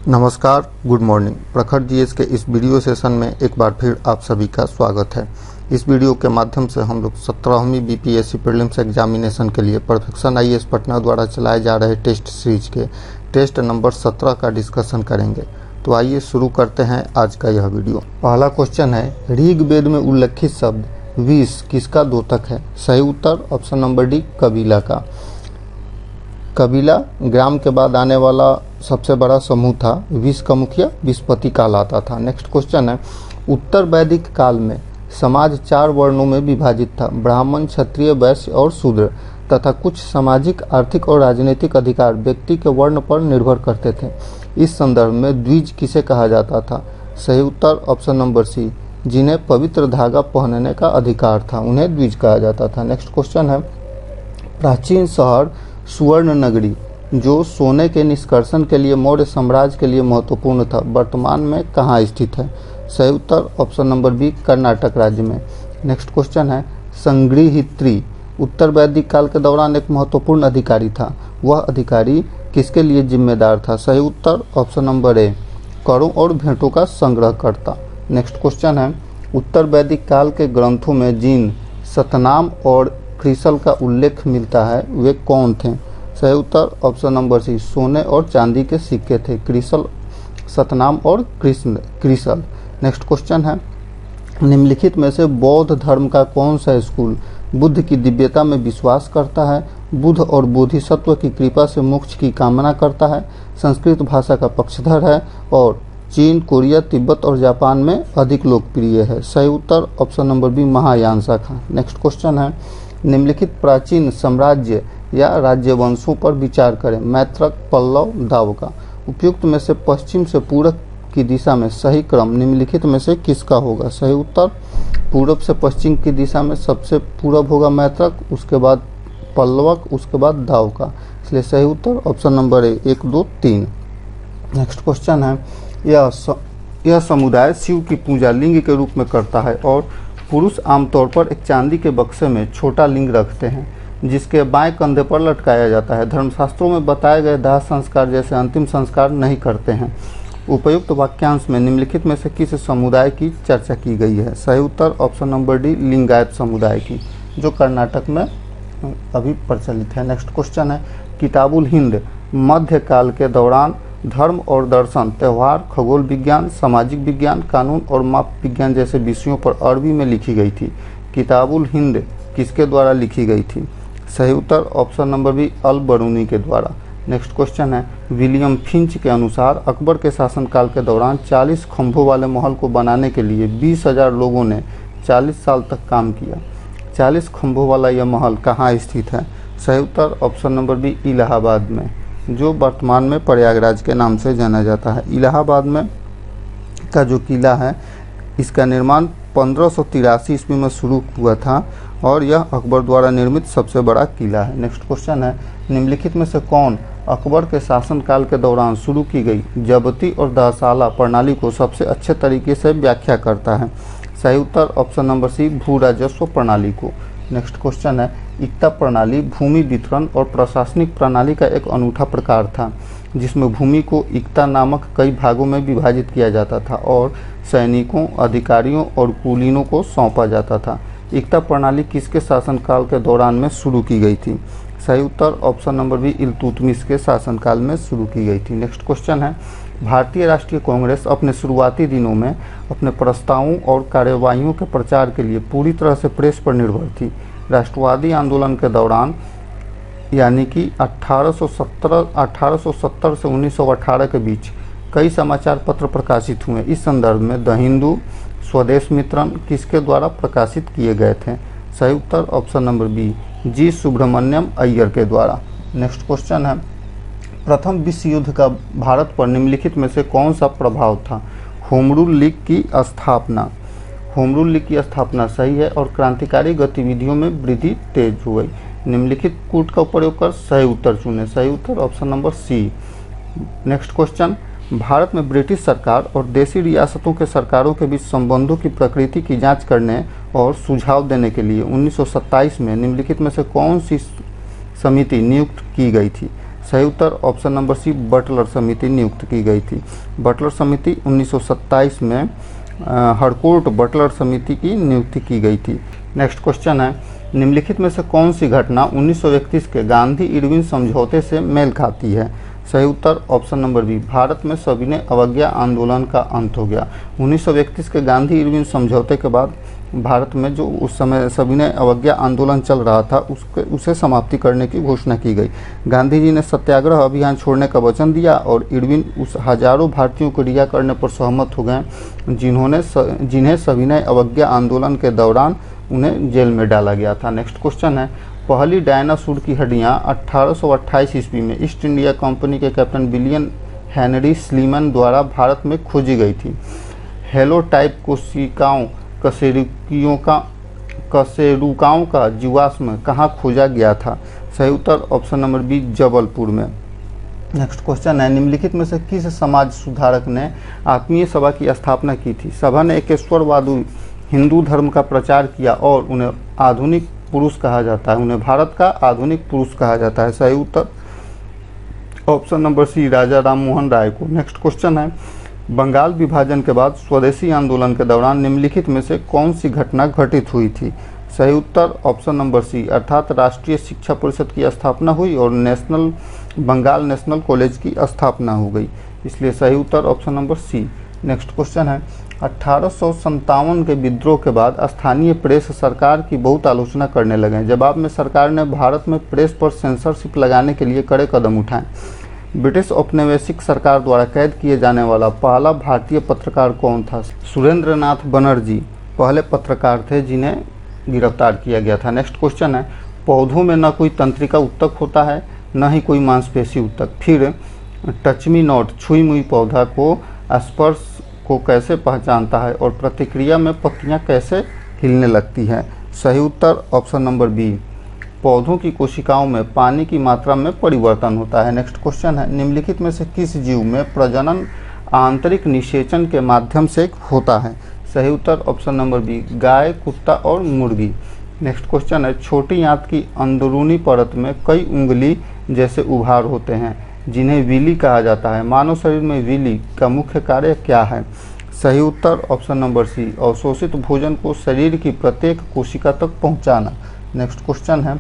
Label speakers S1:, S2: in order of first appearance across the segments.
S1: नमस्कार, good morning. प्रखर GS के इस वीडियो सेशन में एक बार फिर आप सभी का स्वागत है। इस वीडियो के माध्यम से हम लोग 17वीं बीपीएससी प्रीलिम्स एग्जामिनेशन के लिए परफेक्शन आईएएस पटना द्वारा चलाए जा रहे टेस्ट सीरीज के टेस्ट नंबर 17 का डिस्कशन करेंगे। तो आइए शुरू करते हैं आज का यह वीडियो। पहला क्वेश्चन है, ऋग्वेद में उल्लेखित शब्द विष किसका द्योतक है? सही उत्तर ऑप्शन नंबर डी, कबीला का। कबीला ग्राम के बाद आने वाला सबसे बड़ा समूह था। विष का मुखिया विषपति कहलाता था। नेक्स्ट क्वेश्चन है, उत्तर वैदिक काल में समाज 4 वर्णों में विभाजित था, ब्राह्मण, क्षत्रिय, वैश्य और शूद्र, तथा कुछ सामाजिक, आर्थिक और राजनीतिक अधिकार व्यक्ति के वर्ण पर निर्भर करते थे। इस संदर्भ में द्विज किसे कहा जाता था? सही उत्तर ऑप्शन नंबर सी, जिन्हें पवित्र धागा पहनने का अधिकार था उन्हें द्विज कहा जाता था। नेक्स्ट क्वेश्चन है, प्राचीन शहर सुवर्ण नगरी जो सोने के निष्कर्षण के लिए मौर्य साम्राज्य के लिए महत्वपूर्ण था, वर्तमान में कहाँ स्थित है? सही उत्तर ऑप्शन नंबर बी, कर्नाटक राज्य में। नेक्स्ट क्वेश्चन है, संग्रहित्री उत्तर वैदिक काल के दौरान एक महत्वपूर्ण अधिकारी था। वह अधिकारी किसके लिए जिम्मेदार था? सही उत्तर ऑप्शन नंबर ए, करों और भेंटों का संग्रह करता। नेक्स्ट क्वेश्चन है, उत्तर वैदिक काल के ग्रंथों में जिन सतनाम और क्रिसल का उल्लेख मिलता है वे कौन थे? सही उत्तर ऑप्शन नंबर सी, सोने और चांदी के सिक्के थे, क्रिसल, सतनाम और क्रिसल। नेक्स्ट क्वेश्चन है, निम्नलिखित में से बौद्ध धर्म का कौन सा स्कूल बुद्ध की दिव्यता में विश्वास करता है, बुद्ध और बोधिसत्व की कृपा से मोक्ष की कामना करता है, संस्कृत भाषा का पक्षधर है और चीन, कोरिया, तिब्बत और जापान में अधिक लोकप्रिय है? सही उत्तर ऑप्शन नंबर बी, महायान शाखा। नेक्स्ट क्वेश्चन है, निम्नलिखित प्राचीन साम्राज्य या राज्यवंशों पर विचार करें। मैत्रक, पल्लव, दावका। उपयुक्त में से पश्चिम से पूरब की दिशा में सही क्रम निम्नलिखित में से किसका होगा? सही उत्तर पूरब से पश्चिम की दिशा में सबसे पूरब होगा मैत्रक, उसके बाद पल्लवक, उसके बाद दावका। इसलिए सही उत्तर option number A, 1, 2, 3। Next question है, यह समुदाय शिव की पूजा लिंग के रूप में करता है और पुरुष आमतौर पर एक चांदी के बक्से में छोटा लिंग रखते हैं जिसके बाएं कंधे पर लटकाया जाता है। धर्मशास्त्रों में बताए गए दाह संस्कार जैसे अंतिम संस्कार नहीं करते हैं। उपयुक्त वाक्यांश में निम्नलिखित में से किस समुदाय की चर्चा की गई है? सही उत्तर ऑप्शन नंबर डी, लिंगायत समुदाय की, जो कर्नाटक में अभी प्रचलित है। नेक्स्ट क्वेश्चन है, किताबुल हिंद मध्यकाल के दौरान धर्म और दर्शन, त्यौहार, खगोल विज्ञान, सामाजिक विज्ञान, कानून और माप विज्ञान जैसे विषयों पर अरबी में लिखी गई थी। किताबुल हिंद किसके द्वारा लिखी गई थी? सही उत्तर ऑप्शन नंबर बी, अल बरूनी के द्वारा। नेक्स्ट क्वेश्चन है, विलियम फिंच के अनुसार अकबर के शासनकाल के दौरान 40 खंभों वाले महल को बनाने के लिए 20,000 लोगों ने 40 साल तक काम किया। 40 खंभों वाला यह महल कहाँ स्थित है? सही उत्तर ऑप्शन नंबर बी, इलाहाबाद में, जो वर्तमान में प्रयागराज के नाम से जाना जाता है। इलाहाबाद में का जो किला है इसका निर्माण 1583 ईस्वी में शुरू हुआ था और यह अकबर द्वारा निर्मित सबसे बड़ा किला है। नेक्स्ट क्वेश्चन है, निम्नलिखित में से कौन अकबर के शासनकाल के दौरान शुरू की गई जबती और दहशाला प्रणाली को सबसे अच्छे तरीके से व्याख्या करता है? सही उत्तर ऑप्शन नंबर सी, भू राजस्व प्रणाली को। नेक्स्ट क्वेश्चन है, इक्ता प्रणाली भूमि वितरण और प्रशासनिक प्रणाली का एक अनूठा प्रकार था जिसमें भूमि को इक्ता नामक कई भागों में विभाजित किया जाता था और सैनिकों, अधिकारियों और कुलीनों को सौंपा जाता था। इक्ता प्रणाली किसके शासनकाल के दौरान में शुरू की गई थी? सही उत्तर ऑप्शन नंबर बी, इल्तुतमिश के शासनकाल में शुरू की गई थी। नेक्स्ट क्वेश्चन है, भारतीय राष्ट्रीय कांग्रेस अपने शुरुआती दिनों में अपने प्रस्तावों और कार्यवाहियों के प्रचार के लिए पूरी तरह से प्रेस पर निर्भर थी। राष्ट्रवादी आंदोलन के दौरान यानी कि 1870 से 1918 के बीच कई समाचार पत्र प्रकाशित हुए। इस संदर्भ में द हिंदू, स्वदेश मित्रन किसके द्वारा प्रकाशित किए गए थे? सही उत्तर ऑप्शन नंबर बी, जी सुब्रमण्यम अय्यर के द्वारा। नेक्स्ट क्वेश्चन है, प्रथम विश्व युद्ध का भारत पर निम्नलिखित में से कौन सा प्रभाव था? होम रूल लीग की स्थापना। होम रूल लीग की स्थापना सही है और क्रांतिकारी गतिविधियों में वृद्धि तेज हो गई। निम्नलिखित कूट का प्रयोग कर सही उत्तर चुनें। सही उत्तर option number C. Next question, Bharat में ब्रिटिश सरकार और देशी रियासतों के सरकारों के बीच संबंधों की प्रकृति की जांच करने और सुझाव देने के लिए 1927 में निम्नलिखित में से कौन सी समिति नियुक्त की गई थी? सही उत्तर ऑप्शन नंबर सी, बटलर समिति नियुक्त की गई थी। बटलर समिति 1927 में हरकोर्ट बटलर समिति की नियुक्ति की गई थी। नेक्स्ट क्वेश्चन है, निम्नलिखित में से कौन सी घटना 1931 के गांधी इरविन समझौते से मेल खाती है? सही उत्तर ऑप्शन नंबर बी, भारत में सविनय अवज्ञा आंदोलन का अंत हो गया। 1931 के गांधी इरविन समझौते के बाद भारत में जो उस समय सविनय अवज्ञा आंदोलन चल रहा था उसे समाप्ति करने की घोषणा की गई। गांधी जी ने सत्याग्रह अभियान छोड़ने का वचन दिया और इरविन उस हजारों भारतीयों को रिहा करने पर सहमत हो गए जिन्हें सविनय अवज्ञा आंदोलन के दौरान उन्हें जेल में डाला गया था। नेक्स्ट क्वेश्चन है, पहली डायनासोर की हड्डियां 1828 ईस्वी में ईस्ट इंडिया कंपनी के कैप्टन विलियम हेनरी स्लीमन द्वारा भारत में खोजी गई थी। हेलोटाइप कोशिकाओं कशेरुकाओं का जीवाश्म कहाँ खोजा गया था? सही उत्तर ऑप्शन नंबर बी, जबलपुर में। नेक्स्ट क्वेश्चन है, निम्नलिखित में से किस समाज सुधारक ने आत्मीय सभा की स्थापना की थी? सभा ने एकेश्वरवादी हिंदू धर्म का प्रचार किया और उन्हें आधुनिक पुरुष कहा जाता है, उन्हें भारत का आधुनिक पुरुष कहा जाता है। सही उत्तर ऑप्शन नंबर सी, राजा राम मोहन राय को। नेक्स्ट क्वेश्चन है, बंगाल विभाजन के बाद स्वदेशी आंदोलन के दौरान निम्नलिखित में से कौन सी घटना घटित हुई थी? सही उत्तर ऑप्शन नंबर सी, अर्थात राष्ट्रीय शिक्षा परिषद की स्थापना हुई और बंगाल नेशनल कॉलेज की स्थापना हो गई, इसलिए सही उत्तर option number C. Next question है, 1857 के विद्रोह के बाद स्थानीय प्रेस सरकार की बहुत आलोचना करने लगे। जवाब में सरकार ने भारत में प्रेस पर सेंसरशिप लगाने के लिए कड़े कदम उठाए। ब्रिटिश औपनिवेशिक सरकार द्वारा कैद किए जाने वाला पहला भारतीय पत्रकार कौन था? सुरेंद्रनाथ बनर्जी पहले पत्रकार थे जिन्हें गिरफ्तार किया गया था। नेक्स्ट क्वेश्चन है, पौधों में न कोई तंत्रिका उत्तक होता है न ही कोई मांसपेशी उत्तक, फिर टच मी नॉट छुई मुई पौधा को स्पर्श को कैसे पहचानता है और प्रतिक्रिया में पत्तियां कैसे हिलने लगती हैं? सही उत्तर ऑप्शन नंबर बी, पौधों की कोशिकाओं में पानी की मात्रा में परिवर्तन होता है। नेक्स्ट क्वेश्चन है, निम्नलिखित में से किस जीव में प्रजनन आंतरिक निषेचन के माध्यम से होता है? सही उत्तर ऑप्शन नंबर बी, गाय, कुत्ता और मुर्गी। नेक्स्ट क्वेश्चन है, छोटी आंत की अंदरूनी परत में कई उंगली जैसे उभार होते हैं जिन्हें विली कहा जाता है। मानव शरीर में विली का मुख्य कार्य क्या है? सही उत्तर ऑप्शन नंबर सी, अवशोषित भोजन को शरीर की प्रत्येक कोशिका तक पहुंचाना। नेक्स्ट क्वेश्चन है,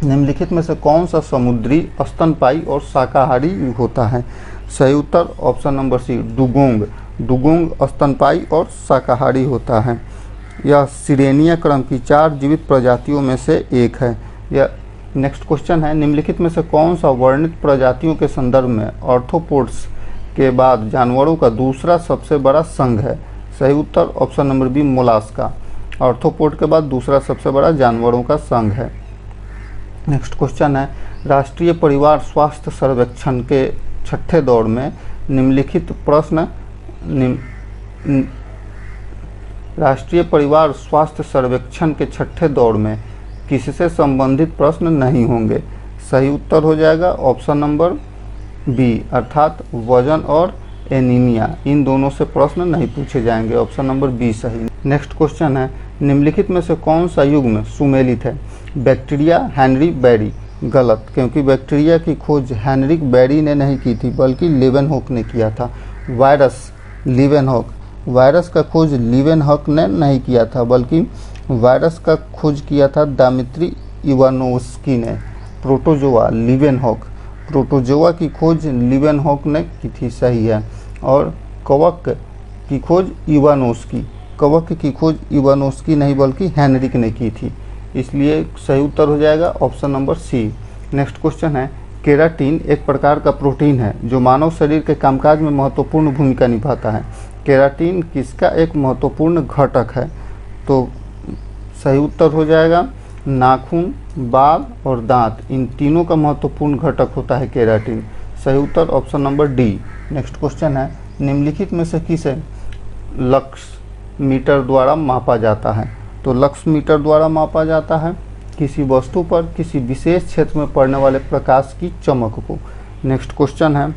S1: निम्नलिखित में से कौन सा समुद्री स्तनपायी और शाकाहारी होता है? सही उत्तर option number C, dugong. Dugong स्तनपायी और शाकाहारी होता है। यह सिरेनिया क्रम की 4 जीवित प्रजातियों में से एक है। यह नेक्स्ट क्वेश्चन है, निम्नलिखित में से कौन सा वर्णित प्रजातियों के संदर्भ में आर्थ्रोपोड्स के बाद जानवरों का दूसरा सबसे बड़ा संघ है? सही उत्तर option number B, mollusca. Arthropod के बाद दूसरा सबसे बड़ा जानवरों का संघ है। नेक्स्ट क्वेश्चन है, राष्ट्रीय परिवार स्वास्थ्य सर्वेक्षण के 6ठे दौर में निम्नलिखित प्रश्न राष्ट्रीय परिवार स्वास्थ्य सर्वेक्षण के 6ठे दौर में किससे संबंधित प्रश्न नहीं होंगे? सही उत्तर हो जाएगा ऑप्शन नंबर बी, अर्थात वजन और एनीमिया, इन दोनों से प्रश्न नहीं पूछे जाएंगे। ऑप्शन नंबर बी सही। नेक्स्ट क्वेश्चन है, निम्नलिखित में से कौन सा युग्म सुमेलित है? Bacteria, Henry Berry. गलत, क्योंकि बैक्टीरिया की खोज हेनरिक बेरी ने नहीं की थी बल्कि लीवेनहॉक ने किया था। Virus, Leeuwenhoek. वायरस का खोज लीवेनहॉक ने नहीं किया था बल्कि वायरस का खोज किया था दामित्री इवानोव्स्की ने। Protozoa, Leeuwenhoek. प्रोटोजोआ की खोज लीवेनहॉक ने की थी, सही है। और कवक की खोज इवानोव्स्की। कवक की खोज इवानोव्स्की नहीं बल्कि हेनरिक ने की थी, इसलिए सही उत्तर हो जाएगा option number C. Next question है, केराटिन एक प्रकार का प्रोटीन है जो मानव शरीर के कामकाज में महत्वपूर्ण भूमिका निभाता है। केराटिन किसका एक महत्वपूर्ण घटक है? तो सही उत्तर हो जाएगा नाखून, बाल और दांत, इन तीनों का महत्वपूर्ण घटक होता है केराटिन। सही उत्तर option number D. Next question है, निम्नलिखित में से किसे लक्स मीटर द्वारा मापा जाता है? तो लक्स मीटर द्वारा मापा जाता है किसी वस्तु पर किसी विशेष क्षेत्र में पड़ने वाले प्रकाश की चमक को। नेक्स्ट क्वेश्चन है,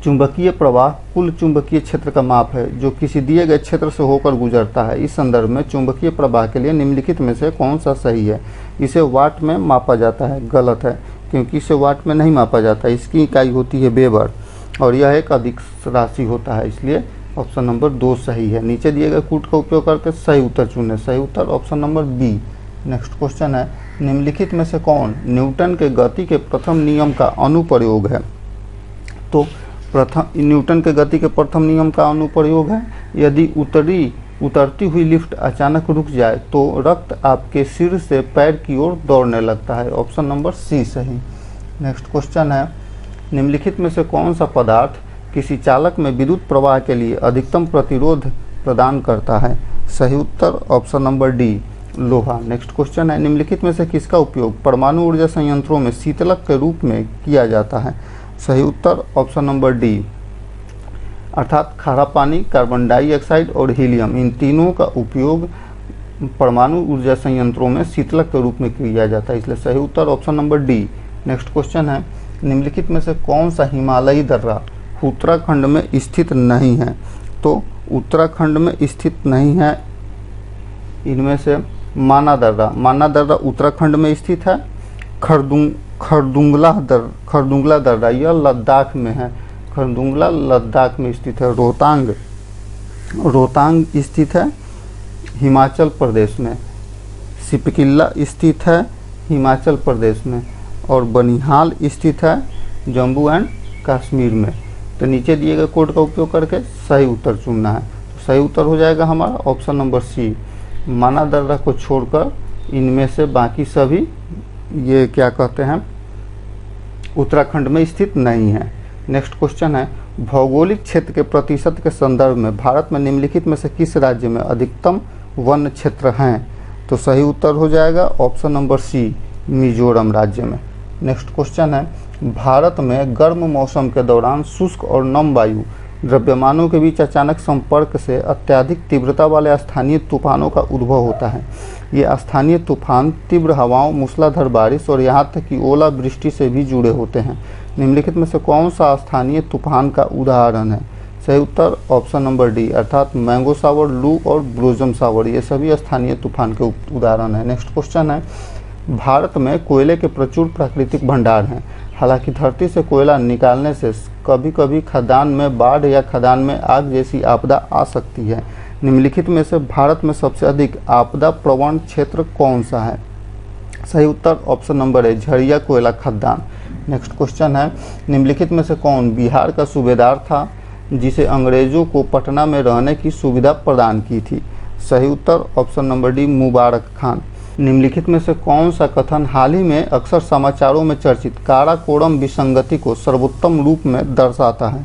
S1: चुंबकीय प्रवाह कुल चुंबकीय क्षेत्र का माप है जो किसी दिए गए क्षेत्र से होकर गुजरता है। इस संदर्भ में चुंबकीय प्रवाह के लिए निम्नलिखित में से कौन सा सही है? इसे वाट में मापा जाता है। गलत है, क्योंकि इसे वाट में नहीं मापा जाता, इसकी इकाई होती है वेबर और यह एक अधिक राशि होता है, इसलिए ऑप्शन नंबर 2 सही है। नीचे दिए गए कूट का उपयोग करके सही उत्तर चुनें। सही उत्तर option number B. Next question है, निम्नलिखित में से कौन न्यूटन के गति के प्रथम नियम का अनुप्रयोग है? तो न्यूटन के गति के प्रथम नियम का अनुप्रयोग है, यदि उतरती हुई लिफ्ट अचानक रुक जाए तो रक्त आपके सिर से पैर की ओर दौड़ने लगता है। ऑप्शन नंबर सी सही। नेक्स्ट क्वेश्चन है, निम्नलिखित में से कौन सा पदार्थ किसी चालक में विद्युत प्रवाह के लिए अधिकतम प्रतिरोध प्रदान करता है? सही उत्तर ऑप्शन नंबर डी, लोहा। नेक्स्ट क्वेश्चन है, निम्नलिखित में से किसका उपयोग परमाणु ऊर्जा संयंत्रों में शीतलक के रूप में किया जाता है? सही उत्तर ऑप्शन नंबर डी, अर्थात खारा पानी, कार्बन डाइऑक्साइड और हीलियम, इन तीनों का उपयोग परमाणु ऊर्जा संयंत्रों में शीतलक के रूप में किया जाता है, इसलिए सही उत्तर option number D. Next question है, निम्नलिखित में से कौन सा हिमालयी दर्रा उत्तराखंड में स्थित नहीं है? तो उत्तराखंड में स्थित नहीं है इनमें से माना दर्रा उत्तराखंड में स्थित है। खरदुंगला दर्रा यह लद्दाख में है, खरदुंगला लद्दाख में स्थित है। रोहतांग स्थित है हिमाचल प्रदेश में। सिपकिल्ला स्थित है हिमाचल प्रदेश में और बनिहाल स्थित है जम्मू एंड कश्मीर में। तो नीचे दिए गए कोड का उपयोग करके सही उत्तर चुनना है। तो सही उत्तर हो जाएगा हमारा ऑप्शन नंबर सी, माना दर्रा को छोड़कर इनमें से बाकी सभी ये क्या कहते हैं उत्तराखंड में स्थित नहीं है। नेक्स्ट क्वेश्चन है, भौगोलिक क्षेत्र के प्रतिशत के संदर्भ में भारत में निम्नलिखित में से किस राज्य में अधिकतम वन क्षेत्र हैं? तो सही उत्तर हो जाएगा ऑप्शन नंबर सी, मिजोरम राज्य में। नेक्स्ट क्वेश्चन है, भारत में गर्म मौसम के दौरान शुष्क और नम वायु द्रव्यमानों के बीच अचानक संपर्क से अत्यधिक तीव्रता वाले स्थानीय तूफानों का उद्भव होता है। ये स्थानीय तूफान तीव्र हवाओं, मूसलाधार बारिश और यहाँ तक कि ओलावृष्टि से भी जुड़े होते हैं। निम्नलिखित में से कौन सा स्थानीय तूफान का उदाहरण है? सही उत्तर ऑप्शन नंबर डी, अर्थात मैंगो सावर, लू और ब्लोजम सावर, ये सभी स्थानीय तूफान के उदाहरण है। नेक्स्ट क्वेश्चन है, भारत में कोयले के प्रचुर प्राकृतिक भंडार हैं। हालांकि धरती से कोयला निकालने से कभी कभी खदान में बाढ़ या खदान में आग जैसी आपदा आ सकती है। निम्नलिखित में से भारत में सबसे अधिक आपदा प्रवण क्षेत्र कौन सा है? सही उत्तर ऑप्शन नंबर है, झरिया कोयला खदान। नेक्स्ट क्वेश्चन है, निम्नलिखित में से कौन बिहार का सूबेदार था जिसे अंग्रेजों को पटना में रहने की सुविधा प्रदान की थी? सही उत्तर ऑप्शन नंबर डी, मुबारक खान। निम्नलिखित में से कौन सा कथन हाल ही में अक्सर समाचारों में चर्चित काराकोरम विसंगति को सर्वोत्तम रूप में दर्शाता है?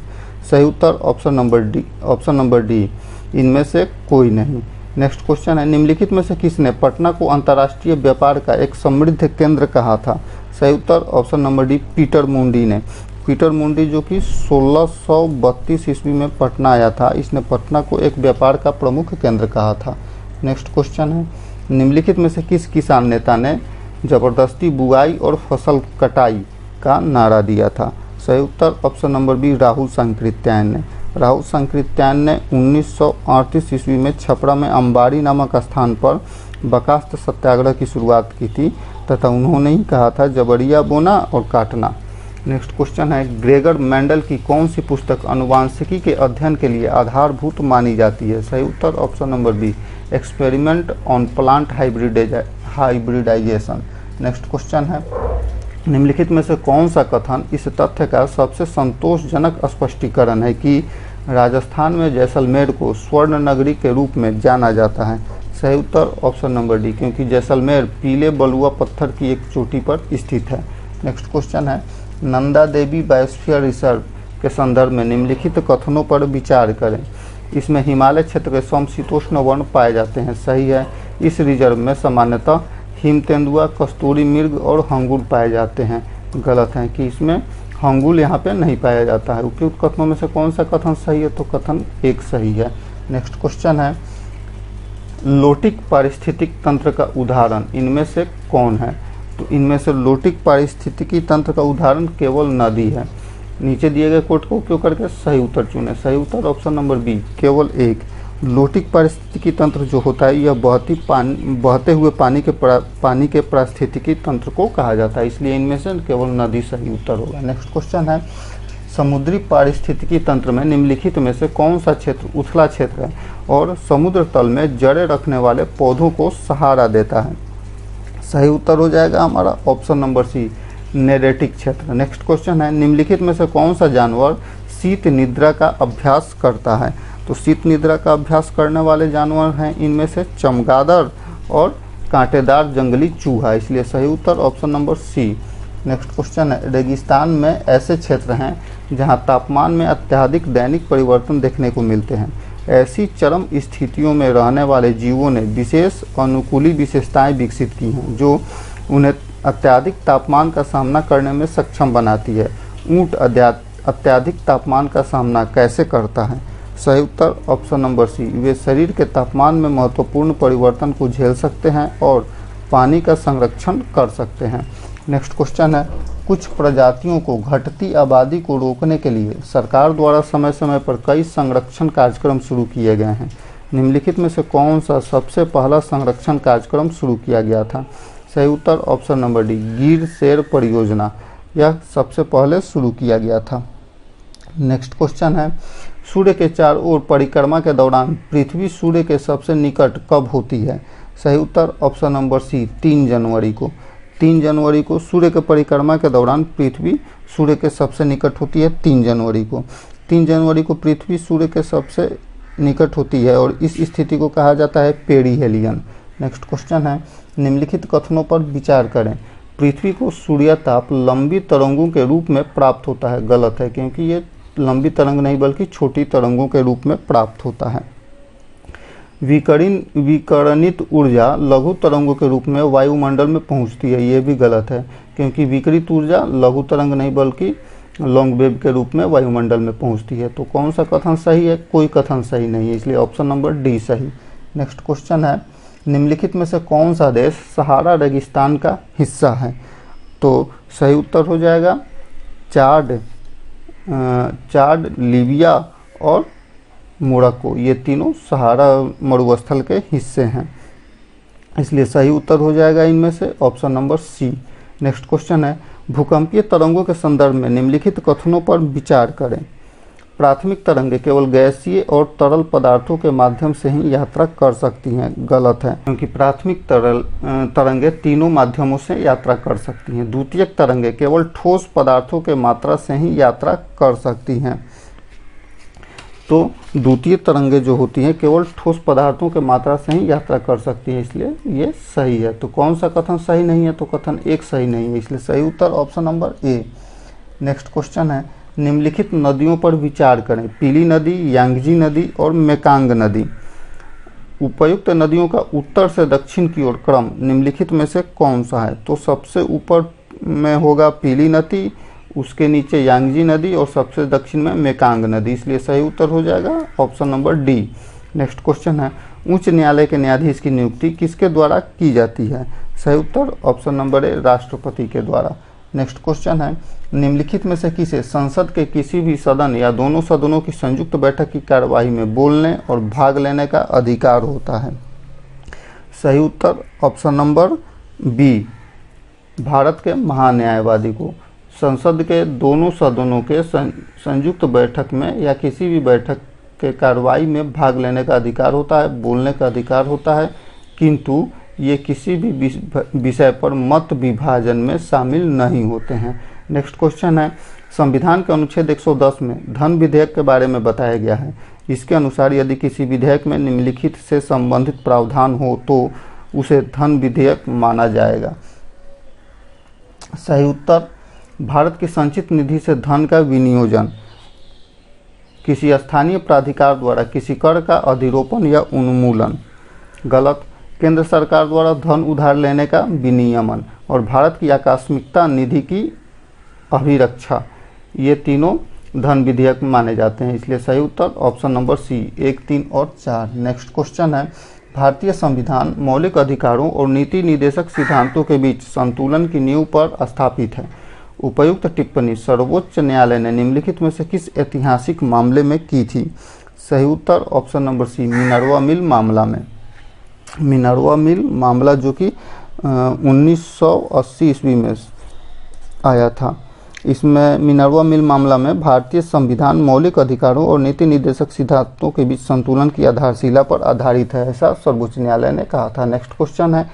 S1: सही उत्तर ऑप्शन नंबर डी, इनमें से कोई नहीं। नेक्स्ट क्वेश्चन है, निम्नलिखित में से किसने पटना को अंतर्राष्ट्रीय व्यापार का एक समृद्ध केंद्र कहा था? सही उत्तर ऑप्शन नंबर डी, पीटर मुंडी ने। पीटर मुंडी जो कि 1632 ईस्वी में पटना आया था, इसने पटना को एक व्यापार का प्रमुख केंद्र कहा था। नेक्स्ट क्वेश्चन है, निम्नलिखित में से किस किसान नेता ने जबरदस्ती बुआई और फसल कटाई का नारा दिया था? सही उत्तर option number B, Rahul Sankrityayan ने। राहुल सांकृत्यायन ने 1938 ईस्वी में छपरा में अंबाड़ी नामक स्थान पर बर्खास्त सत्याग्रह की शुरुआत की थी तथा उन्होंने ही कहा था जबरिया बोना और काटना। नेक्स्ट क्वेश्चन है, ग्रेगर मेंडल की कौन सी पुस्तक आनुवांशिकी के अध्ययन के लिए आधारभूत मानी जाती है? सही उत्तर option number B, experiment on plant hybridization. Next question है, निम्नलिखित में से कौन सा कथन इस तथ्य का सबसे संतोषजनक स्पष्टीकरण है कि राजस्थान में जैसलमेर को स्वर्ण नगरी के रूप में जाना जाता है? सही उत्तर ऑप्शन नंबर डी, क्योंकि जैसलमेर पीले बलुआ पत्थर की एक चोटी पर स्थित है। नेक्स्ट क्वेश्चन है, नंदा देवी बायोस्फीयर रिजर्व के संदर्भ में निम्नलिखित कथनों पर विचार करें। इसमें हिमालय क्षेत्र के समशीतोष्ण वर्ण पाए जाते हैं। सही है, इस रिजर्व में सामान्यतः हिम तेंदुआ, कस्तूरी मृग और हंगुल पाए जाते हैं। गलत है कि इसमें हंगुल यहाँ पे नहीं पाया जाता है। उपयुक्त कथनों में से कौन सा कथन सही है? तो कथन एक सही है। नेक्स्ट क्वेश्चन है, लोटिक पारिस्थितिक तंत्र का उदाहरण इनमें से कौन है? तो इनमें से लोटिक पारिस्थितिकी तंत्र का उदाहरण केवल नदी है। नीचे दिए गए कोड का उपयोग करके सही उत्तर चुनें। सही उत्तर ऑप्शन नंबर बी, केवल एक। लोटिक पारिस्थितिकी तंत्र जो होता है यह बहते हुए पानी के पारिस्थितिकी तंत्र को कहा जाता है, इसलिए इनमें से केवल नदी सही उत्तर होगा। नेक्स्ट क्वेश्चन है, समुद्री पारिस्थितिकी तंत्र में निम्नलिखित में से कौन सा क्षेत्र उथला क्षेत्र है और समुद्र तल में जड़ें रखने वाले पौधों को सहारा देता है? सही उत्तर हो जाएगा हमारा ऑप्शन नंबर सी, नेरेटिक क्षेत्र। नेक्स्ट क्वेश्चन है, निम्नलिखित में से कौन सा जानवर शीत निद्रा का अभ्यास करता है? तो शीत निद्रा का अभ्यास करने वाले जानवर हैं इनमें से चमगादड़ और कांटेदार जंगली चूहा, इसलिए सही उत्तर option number C. Next question है, रेगिस्तान में ऐसे क्षेत्र हैं जहां तापमान में अत्यधिक दैनिक परिवर्तन देखने को मिलते हैं। ऐसी चरम स्थितियों में रहने वाले जीवों ने विशेष अनुकूली विशेषताएं विकसित की हैं जो उन्हें अत्यधिक तापमान का सामना करने में सक्षम बनाती है। ऊंट अत्यधिक तापमान का सामना कैसे करता है? सही उत्तर ऑप्शन नंबर सी, वे शरीर के तापमान में महत्वपूर्ण परिवर्तन को झेल सकते हैं और पानी का संरक्षण कर सकते हैं। नेक्स्ट क्वेश्चन है, कुछ प्रजातियों को घटती आबादी को रोकने के लिए सरकार द्वारा समय समय पर कई संरक्षण कार्यक्रम शुरू किए गए हैं। निम्नलिखित में से कौन सा सबसे पहला संरक्षण कार्यक्रम शुरू किया गया था? सही उत्तर ऑप्शन नंबर डी, गिर शेर परियोजना, यह सबसे पहले शुरू किया गया था। नेक्स्ट क्वेश्चन है, सूर्य के चारों ओर परिक्रमा के दौरान पृथ्वी सूर्य के सबसे निकट कब होती है? सही उत्तर ऑप्शन नंबर सी, 3 जनवरी को। 3 जनवरी को सूर्य के परिक्रमा के दौरान पृथ्वी सूर्य के सबसे निकट होती है 3 जनवरी को। 3 जनवरी को पृथ्वी सूर्य के सबसे निकट होती है और इस स्थिति को कहा जाता है पेरीहेलियन। नेक्स्ट क्वेश्चन है, निम्नलिखित कथनों पर विचार करें। पृथ्वी को सूर्यताप लंबी तरंगों के रूप में प्राप्त होता है। गलत है, क्योंकि ये लंबी तरंग नहीं बल्कि छोटी तरंगों के रूप में प्राप्त होता है। विकिरणित ऊर्जा लघु तरंगों के रूप में वायुमंडल में पहुंचती है, ये भी गलत है, क्योंकि विकिरित ऊर्जा लघु तरंग नहीं बल्कि लॉन्ग वेव के रूप में वायुमंडल में पहुंचती है। तो कौन सा कथन सही है? कोई कथन सही नहीं है, इसलिए ऑप्शन नंबर डी सही। नेक्स्ट क्वेश्चन है, निम्नलिखित में से कौन सा देश सहारा रेगिस्तान का हिस्सा है? तो सही उत्तर हो जाएगा चाड, लीबिया और मोरक्को, ये तीनों सहारा मरुस्थल के हिस्से हैं, इसलिए सही उत्तर हो जाएगा इनमें से option number C. Next question है, भूकंपीय तरंगों के संदर्भ में निम्नलिखित कथनों पर विचार करें। प्राथमिक तरंगें केवल गैसीय और तरल पदार्थों के माध्यम से ही यात्रा कर सकती हैं। गलत है, क्योंकि प्राथमिक तरंगें तीनों माध्यमों से यात्रा कर सकती हैं। द्वितीयक तरंगें केवल ठोस पदार्थों के मात्रा से ही यात्रा कर सकती हैं। तो द्वितीय तरंगें जो होती हैं केवल ठोस पदार्थों के मात्रा से ही यात्रा कर सकती है, इसलिए ये सही है। तो कौन सा कथन सही नहीं है? तो कथन एक सही नहीं है, इसलिए सही उत्तर option number A. Next question है, निम्नलिखित नदियों पर विचार करें। पीली नदी, यांगजी नदी और मेकांग नदी। उपयुक्त नदियों का उत्तर से दक्षिण की ओर क्रम निम्नलिखित में से कौन सा है? तो सबसे ऊपर में होगा पीली नदी, उसके नीचे यांगजी नदी और सबसे दक्षिण में मेकांग नदी, इसलिए सही उत्तर हो जाएगा option number D. Next question है, उच्च न्यायालय के न्यायाधीश की नियुक्ति किसके द्वारा की जाती है? सही उत्तर ऑप्शन नंबर ए, राष्ट्रपति के द्वारा। नेक्स्ट क्वेश्चन है, निम्नलिखित में से किसे संसद के किसी भी सदन या दोनों सदनों की संयुक्त बैठक की कार्यवाही में बोलने और भाग लेने का अधिकार होता है? सही उत्तर ऑप्शन नंबर बी, भारत के महान्यायवादी को संसद के दोनों सदनों के संयुक्त बैठक में या किसी भी बैठक के कार्रवाई में भाग लेने का अधिकार होता है, बोलने का अधिकार होता है, किंतु ये किसी भी विषय पर मत विभाजन में शामिल नहीं होते हैं। नेक्स्ट क्वेश्चन है, संविधान के अनुच्छेद 110 में धन विधेयक के बारे में बताया गया है। इसके अनुसार यदि किसी विधेयक में निम्नलिखित से संबंधित प्रावधान हो तो उसे धन विधेयक माना जाएगा। सही उत्तर, भारत की संचित निधि से धन का विनियोजन, किसी स्थानीय प्राधिकार द्वारा किसी कर का अधिरोपण या उन्मूलन। गलत, केंद्र सरकार द्वारा धन उधार लेने का विनियमन और भारत की आकस्मिकता निधि की अभिरक्षा, ये तीनों धन विधेयक माने जाते हैं, इसलिए सही उत्तर ऑप्शन नंबर सी 1, 3 और 4। नेक्स्ट क्वेश्चन है, भारतीय संविधान मौलिक अधिकारों और नीति निर्देशक सिद्धांतों के बीच संतुलन की नींव पर स्थापित है। उपर्युक्त टिप्पणी सर्वोच्च न्यायालय ने निम्नलिखित में से किस ऐतिहासिक मामले में की थी? सही उत्तर ऑप्शन नंबर सी, मिनर्वा मिल मामला में। मिनर्वा मिल मामला जो कि 1980 ईस्वी में आया था। इसमें मिनर्वा मिल मामला में भारतीय संविधान मौलिक अधिकारों और नीति निर्देशक सिद्धांतों के बीच संतुलन की आधारशिला पर आधारित है, ऐसा सर्वोच्च न्यायालय ने कहा था। नेक्स्ट क्वेश्चन है,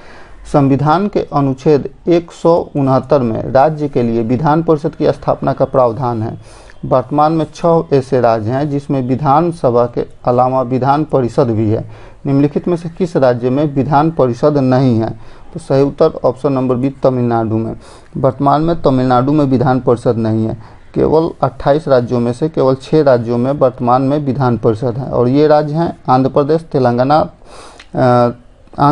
S1: संविधान के अनुच्छेद 169 में राज्य के लिए विधान परिषद की स्थापना का प्रावधान है। वर्तमान में 6 ऐसे राज्य हैं जिसमें विधानसभा के अलावा विधान परिषद भी है। निम्नलिखित में से किस राज्य में विधान परिषद नहीं है? तो सही उत्तर ऑप्शन नंबर बी, तमिलनाडु में। वर्तमान में तमिलनाडु में विधान परिषद नहीं है। केवल 28 राज्यों में से केवल 6 राज्यों में वर्तमान में विधान परिषद है, और ये राज्य हैं आंध्र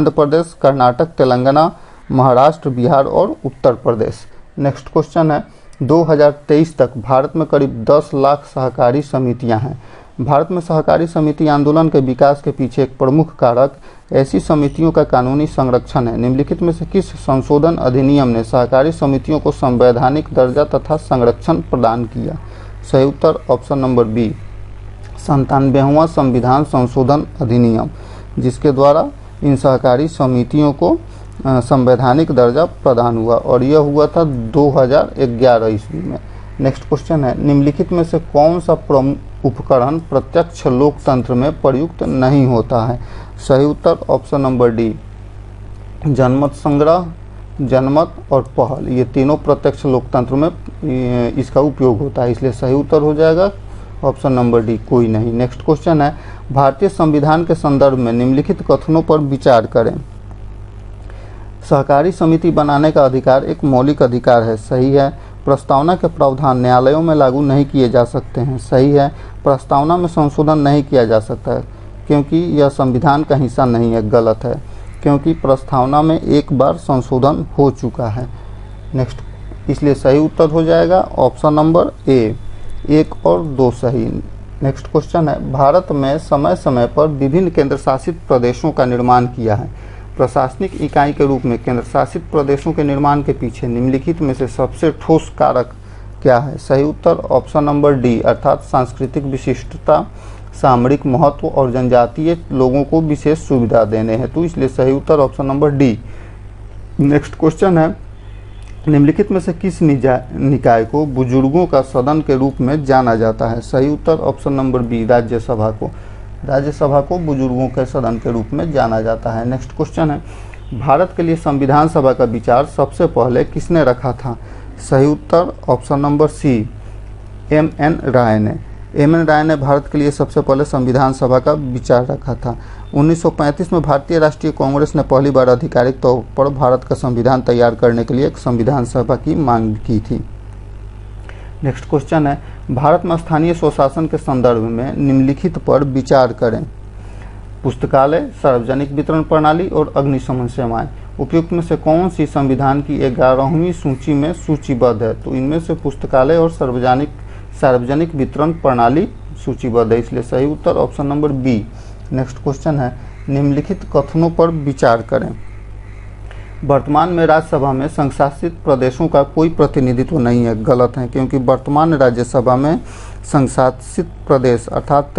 S1: प्रदेश, कर्नाटक, तेलंगाना, महाराष्ट्र, बिहार और उत्तर प्रदेश। नेक्स्ट क्वेश्चन है, 2023 तक भारत में करीब 10 लाख सहकारी समितियां हैं। भारत में सहकारी समिति आंदोलन के विकास के पीछे एक प्रमुख कारक ऐसी समितियों का कानूनी संरक्षण है। निम्नलिखित में से किस संशोधन अधिनियम ने सहकारी समितियों को संवैधानिक दर्जा तथा संरक्षण प्रदान किया? सही उत्तर ऑप्शन नंबर बी, 97वां संविधान संशोधन अधिनियम, जिसके द्वारा इन सहकारी समितियों को संवैधानिक दर्जा प्रदान हुआ, और यह हुआ था 2011 ईस्वी में। नेक्स्ट क्वेश्चन है, निम्नलिखित में से कौन सा उपकरण प्रत्यक्ष लोकतंत्र में प्रयुक्त नहीं होता है? सही उत्तर ऑप्शन नंबर डी, जनमत संग्रह, जनमत और पहल, ये तीनों प्रत्यक्ष लोकतंत्र में इसका उपयोग होता है, इसलिए सही उत्तर हो जाएगा ऑप्शन नंबर डी, कोई नहीं। नेक्स्ट क्वेश्चन है, भारतीय संविधान के संदर्भ में निम्नलिखित कथनों पर विचार करें। सहकारी समिति बनाने का अधिकार एक मौलिक अधिकार है, सही है। प्रस्तावना के प्रावधान न्यायालयों में लागू नहीं किए जा सकते हैं, सही है। प्रस्तावना में संशोधन नहीं किया जा सकता है क्योंकि यह संविधान का हिस्सा नहीं है, गलत है, क्योंकि प्रस्तावना में एक बार संशोधन हो चुका है। नेक्स्ट, इसलिए सही उत्तर हो जाएगा ऑप्शन नंबर ए, 1 और 2 सही। नेक्स्ट क्वेश्चन है, भारत में समय समय पर विभिन्न केंद्र शासित प्रदेशों का निर्माण किया है। प्रशासनिक इकाई के रूप में केंद्र शासित प्रदेशों के निर्माण के पीछे निम्नलिखित में से सबसे ठोस कारक क्या है? सही उत्तर ऑप्शन नंबर डी, अर्थात सांस्कृतिक विशिष्टता, सामरिक महत्व और जनजातीय लोगों को विशेष सुविधा देने हैं, तो इसलिए सही उत्तर option number D. Next question है, निम्नलिखित में से किस निकाय को बुजुर्गों का सदन के रूप में जाना जाता है? सही उत्तर ऑप्शन नंबर बी, राज्यसभा को। राज्यसभा को बुजुर्गों के सदन के रूप में जाना जाता है। नेक्स्ट क्वेश्चन है, भारत के लिए संविधान सभा का विचार सबसे पहले किसने रखा था? सही उत्तर ऑप्शन नंबर सी, M.N. राय ने। M.N. राय ने भारत के लिए सबसे पहले संविधान सभा का विचार रखा था। 1935 में भारतीय राष्ट्रीय कांग्रेस ने पहली बार आधिकारिक तौर पर भारत का संविधान तैयार करने के लिए एक संविधान सभा की मांग की थी। नेक्स्ट क्वेश्चन है, भारत में स्थानीय स्वशासन के संदर्भ में निम्नलिखित पर विचार करें। पुस्तकालय, सार्वजनिक वितरण प्रणाली और अग्निशमन सेवाएं। उपयुक्त में से कौन सी संविधान की 11वीं सूची में सूचीबद्ध है? तो इनमें से पुस्तकालय और सार्वजनिक वितरण प्रणाली सूचीबद्ध है, इसलिए सही उत्तर option number B. Next question है, निम्नलिखित कथनों पर विचार करें। वर्तमान में राज्यसभा में संघशासित प्रदेशों का कोई प्रतिनिधित्व नहीं है, गलत है, क्योंकि वर्तमान राज्यसभा में संघशासित प्रदेश अर्थात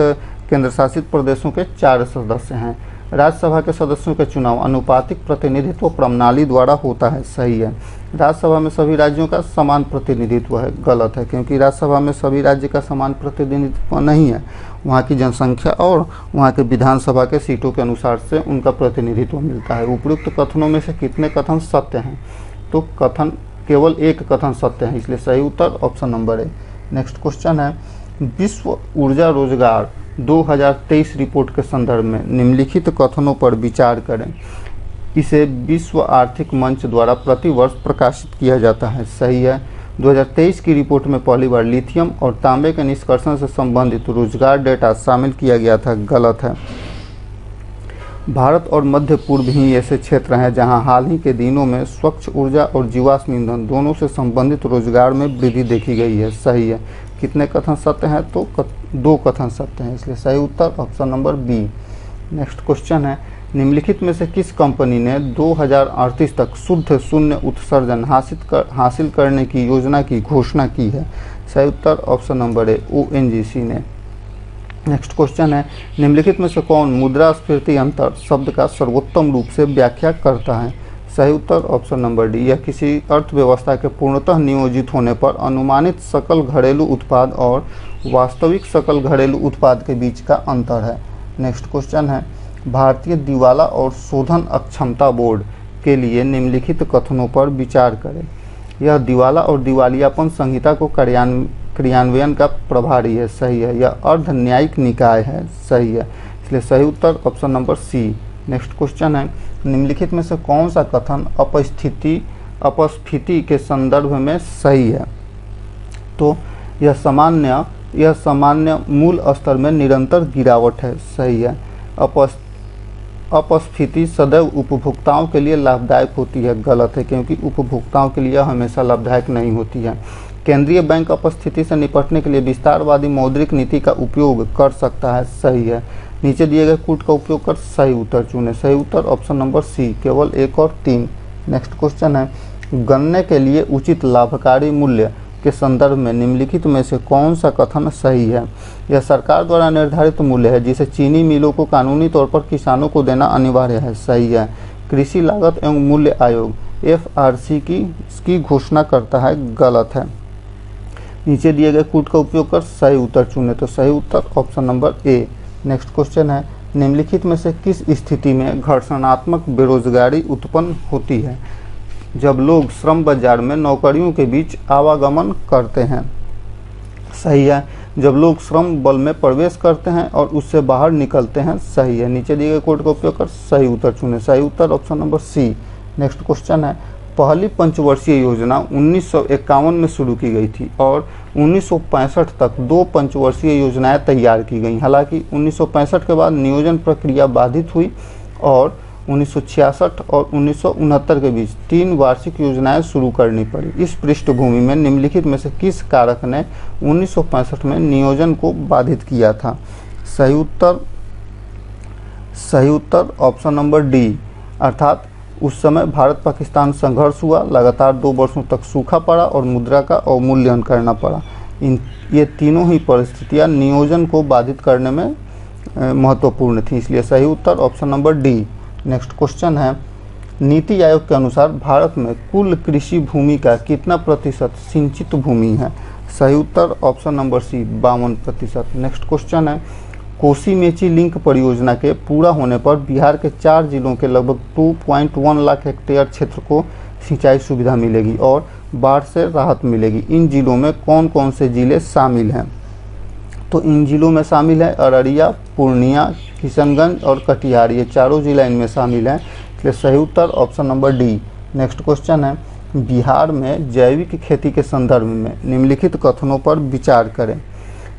S1: केंद्र शासित प्रदेशों के 4 सदस्य हैं। राज्यसभा के सदस्यों के चुनाव अनुपातिक प्रतिनिधित्व प्रणाली द्वारा होता है, सही है। राज्यसभा में सभी राज्यों का समान प्रतिनिधित्व है, गलत है, क्योंकि राज्यसभा में सभी राज्य का समान प्रतिनिधित्व नहीं है। वहाँ की जनसंख्या और वहाँ के विधानसभा के सीटों के अनुसार से उनका प्रतिनिधित्व मिलता है। उपयुक्त कथनों में से कितने कथन सत्य हैं? तो केवल एक कथन सत्य है, इसलिए सही उत्तर option number A. Next question है, विश्व ऊर्जा रोजगार 2023 रिपोर्ट के संदर्भ में निम्नलिखित कथनों पर विचार करें। इसे विश्व आर्थिक मंच द्वारा प्रतिवर्ष प्रकाशित किया जाता है, सही है। 2023 की रिपोर्ट में पहली बार लिथियम और तांबे के निष्कर्षण से संबंधित रोजगार डेटा शामिल किया गया था, गलत है। भारत और मध्य पूर्व ही ऐसे क्षेत्र हैं जहां हाल ही के दिनों में स्वच्छ ऊर्जा और जीवाश्म ईंधन दोनों से संबंधित रोजगार में वृद्धि देखी गई है, सही है। कितने कथन सत्य हैं? तो 2 कथन सत्य हैं, इसलिए सही उत्तर option number B. Next question है, निम्नलिखित में से किस कंपनी ने 2038 तक शुद्ध शून्य उत्सर्जन हासिल करने की योजना की घोषणा की है? सही उत्तर ऑप्शन नंबर ए, ONGC ने। नेक्स्ट क्वेश्चन है, निम्नलिखित में से कौन मुद्रास्फीति अंतर शब्द का सर्वोत्तम रूप से व्याख्या करता है? सही उत्तर ऑप्शन नंबर डी। यह किसी अर्थव्यवस्था के पूर्णतः नियोजित होने पर अनुमानित सकल घरेलू उत्पाद और वास्तविक सकल घरेलू उत्पाद के बीच का अंतर है। नेक्स्ट क्वेश्चन है, भारतीय दिवाला और शोधन अक्षमता बोर्ड के लिए निम्नलिखित कथनों पर विचार करें। यह दिवाला और दिवालियापन संहिता को क्रियान्वयन का प्रभारी है। सही है। यह अर्ध न्यायिक निकाय है। सही है। इसलिए सही उत्तर option number C. Next question है, निम्नलिखित में से कौन सा कथन अपस्फीति के संदर्भ में सही है? तो यह सामान्य मूल स्तर में निरंतर गिरावट है। सही है। अपस्फीति सदैव उपभोक्ताओं के लिए लाभदायक होती है। गलत है, क्योंकि उपभोक्ताओं के लिए हमेशा लाभदायक नहीं होती है। केंद्रीय बैंक अपस्फीति से निपटने के लिए विस्तारवादी मौद्रिक नीति का उपयोग कर सकता है। सही है। नीचे दिए गए कूट का उपयोग कर सही उत्तर चुनें। सही उत्तर ऑप्शन नंबर सी, केवल 1 और 3। नेक्स्ट क्वेश्चन है, गन्ने के लिए उचित लाभकारी मूल्य के संदर्भ में निम्नलिखित में से कौन सा कथन सही है? यह सरकार द्वारा निर्धारित मूल्य है जिसे चीनी मिलों को कानूनी तौर पर किसानों को देना अनिवार्य है। सही है। कृषि लागत एवं मूल्य आयोग FRC की घोषणा करता है। गलत है। नीचे दिए गए कूट का उपयोग कर सही उत्तर चुने। तो सही उत्तर option number A. Next question है, निम्नलिखित में से किस स्थिति में घर्षणात्मक बेरोजगारी उत्पन्न होती है? जब लोग श्रम बाजार में नौकरियों के बीच आवागमन करते हैं। सही है। जब लोग श्रम बल में प्रवेश करते हैं और उससे बाहर निकलते हैं। सही है। नीचे दिए गए कोड का उपयोग कर सही उत्तर चुनें। सही उत्तर option number C. Next question है, पहली पंचवर्षीय योजना 1951 में शुरू की गई थी और 1965 तक 2 पंचवर्षीय योजनाएं तैयार की गईं। हालांकि 1965 के बाद नियोजन प्रक्रिया बाधित हुई और 1966 और 1969 के बीच 3 वार्षिक योजनाएं शुरू करनी पड़ी। इस पृष्ठभूमि में निम्नलिखित में से किस कारक ने 1965 में नियोजन को बाधित किया था? सही उत्तर ऑप्शन नंबर डी, अर्थात उस समय भारत पाकिस्तान संघर्ष हुआ, लगातार 2 वर्षों तक सूखा पड़ा और मुद्रा का अवमूल्यन करना पड़ा। ये तीनों ही परिस्थितियां नियोजन को बाधित करने में महत्वपूर्ण थी। इसलिए सही उत्तर option number D. Next question है, नीति आयोग के अनुसार भारत में कुल कृषि भूमि का कितना प्रतिशत सिंचित भूमि है? सही उत्तर option number C, 52%। Next question है, कोसी मेची लिंक परियोजना के पूरा होने पर बिहार के 4 जिलों के लगभग 2.1 लाख हेक्टेयर क्षेत्र को सिंचाई सुविधा मिलेगी और बाढ़ से राहत मिलेगी। इन जिलों में कौन कौन से जिले शामिल हैं? तो इन जिलों में शामिल है अररिया, पूर्णिया, किशनगंज और कटिहार। ये चारों जिला इनमें शामिल हैं। इसलिए सही उत्तर option number D. Next question है, बिहार में जैविक खेती के संदर्भ में निम्नलिखित कथनों पर विचार करें।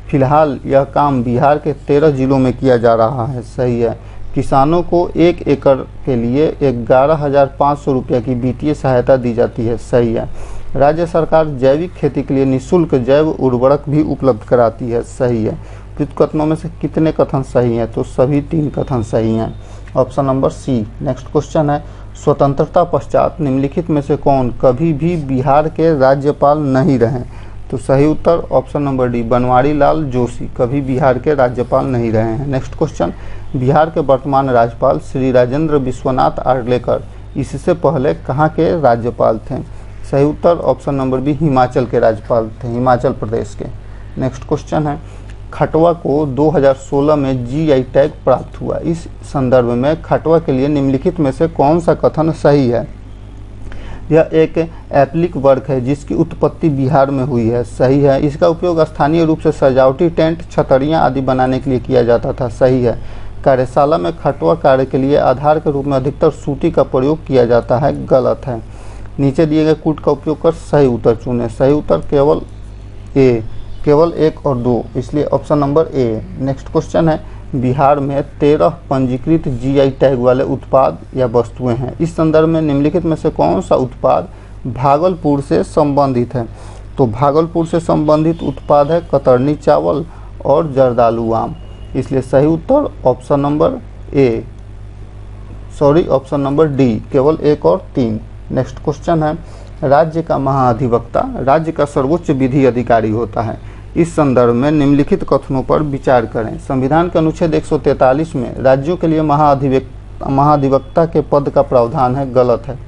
S1: फिलहाल यह काम बिहार के 13 जिलों में किया जा रहा है। सही है। किसानों को 1 एकड़ के लिए 11,500 रुपये की वित्तीय सहायता दी जाती है। सही है। राज्य सरकार जैविक खेती के लिए निःशुल्क जैव उर्वरक भी उपलब्ध कराती है। सही है। उपयुक्त कथनों में से कितने कथन सही हैं? तो सभी 3 कथन सही हैं। Option number C. Next question है, स्वतंत्रता पश्चात निम्नलिखित में से कौन कभी भी बिहार के राज्यपाल नहीं रहे? तो सही उत्तर option number D, Banwari Lal Joshi कभी बिहार के राज्यपाल नहीं रहे हैं। नेक्स्ट क्वेश्चन, बिहार के वर्तमान राज्यपाल श्री राजेंद्र विश्वनाथ आर्लेकर इससे पहले कहाँ के राज्यपाल थे? सही उत्तर ऑप्शन नंबर बी, हिमाचल के राज्यपाल थे, हिमाचल प्रदेश के। नेक्स्ट क्वेश्चन है, खटवा को 2016 में GI टैग प्राप्त हुआ। इस संदर्भ में खटवा के लिए निम्नलिखित में से कौन सा कथन सही है? यह एक एप्लिक वर्क है जिसकी उत्पत्ति बिहार में हुई है। सही है। इसका उपयोग स्थानीय रूप से सजावटी टेंट, छतरियां आदि बनाने के लिए किया जाता था। सही है। कार्यशाला में खटवा कार्य के लिए आधार के रूप में अधिकतर सूती का प्रयोग किया जाता है। गलत है। नीचे दिए गए कूट का उपयोग कर सही उत्तर चुनें। सही उत्तर केवल 1 और 2, इसलिए option number A. Next question है, बिहार में 13 पंजीकृत GI टैग वाले उत्पाद या वस्तुएं हैं। इस संदर्भ में निम्नलिखित में से कौन सा उत्पाद भागलपुर से संबंधित है? तो भागलपुर से संबंधित उत्पाद है कतरनी चावल और जर्दालू आम। इसलिए सही उत्तर option number option number D, केवल 1 और 3। नेक्स्ट क्वेश्चन है, राज्य का महाधिवक्ता राज्य का सर्वोच्च विधि अधिकारी होता है। इस संदर्भ में निम्नलिखित कथनों पर विचार करें। संविधान के अनुच्छेद 143 में राज्यों के लिए महाधिवक्ता के पद का प्रावधान है, गलत है,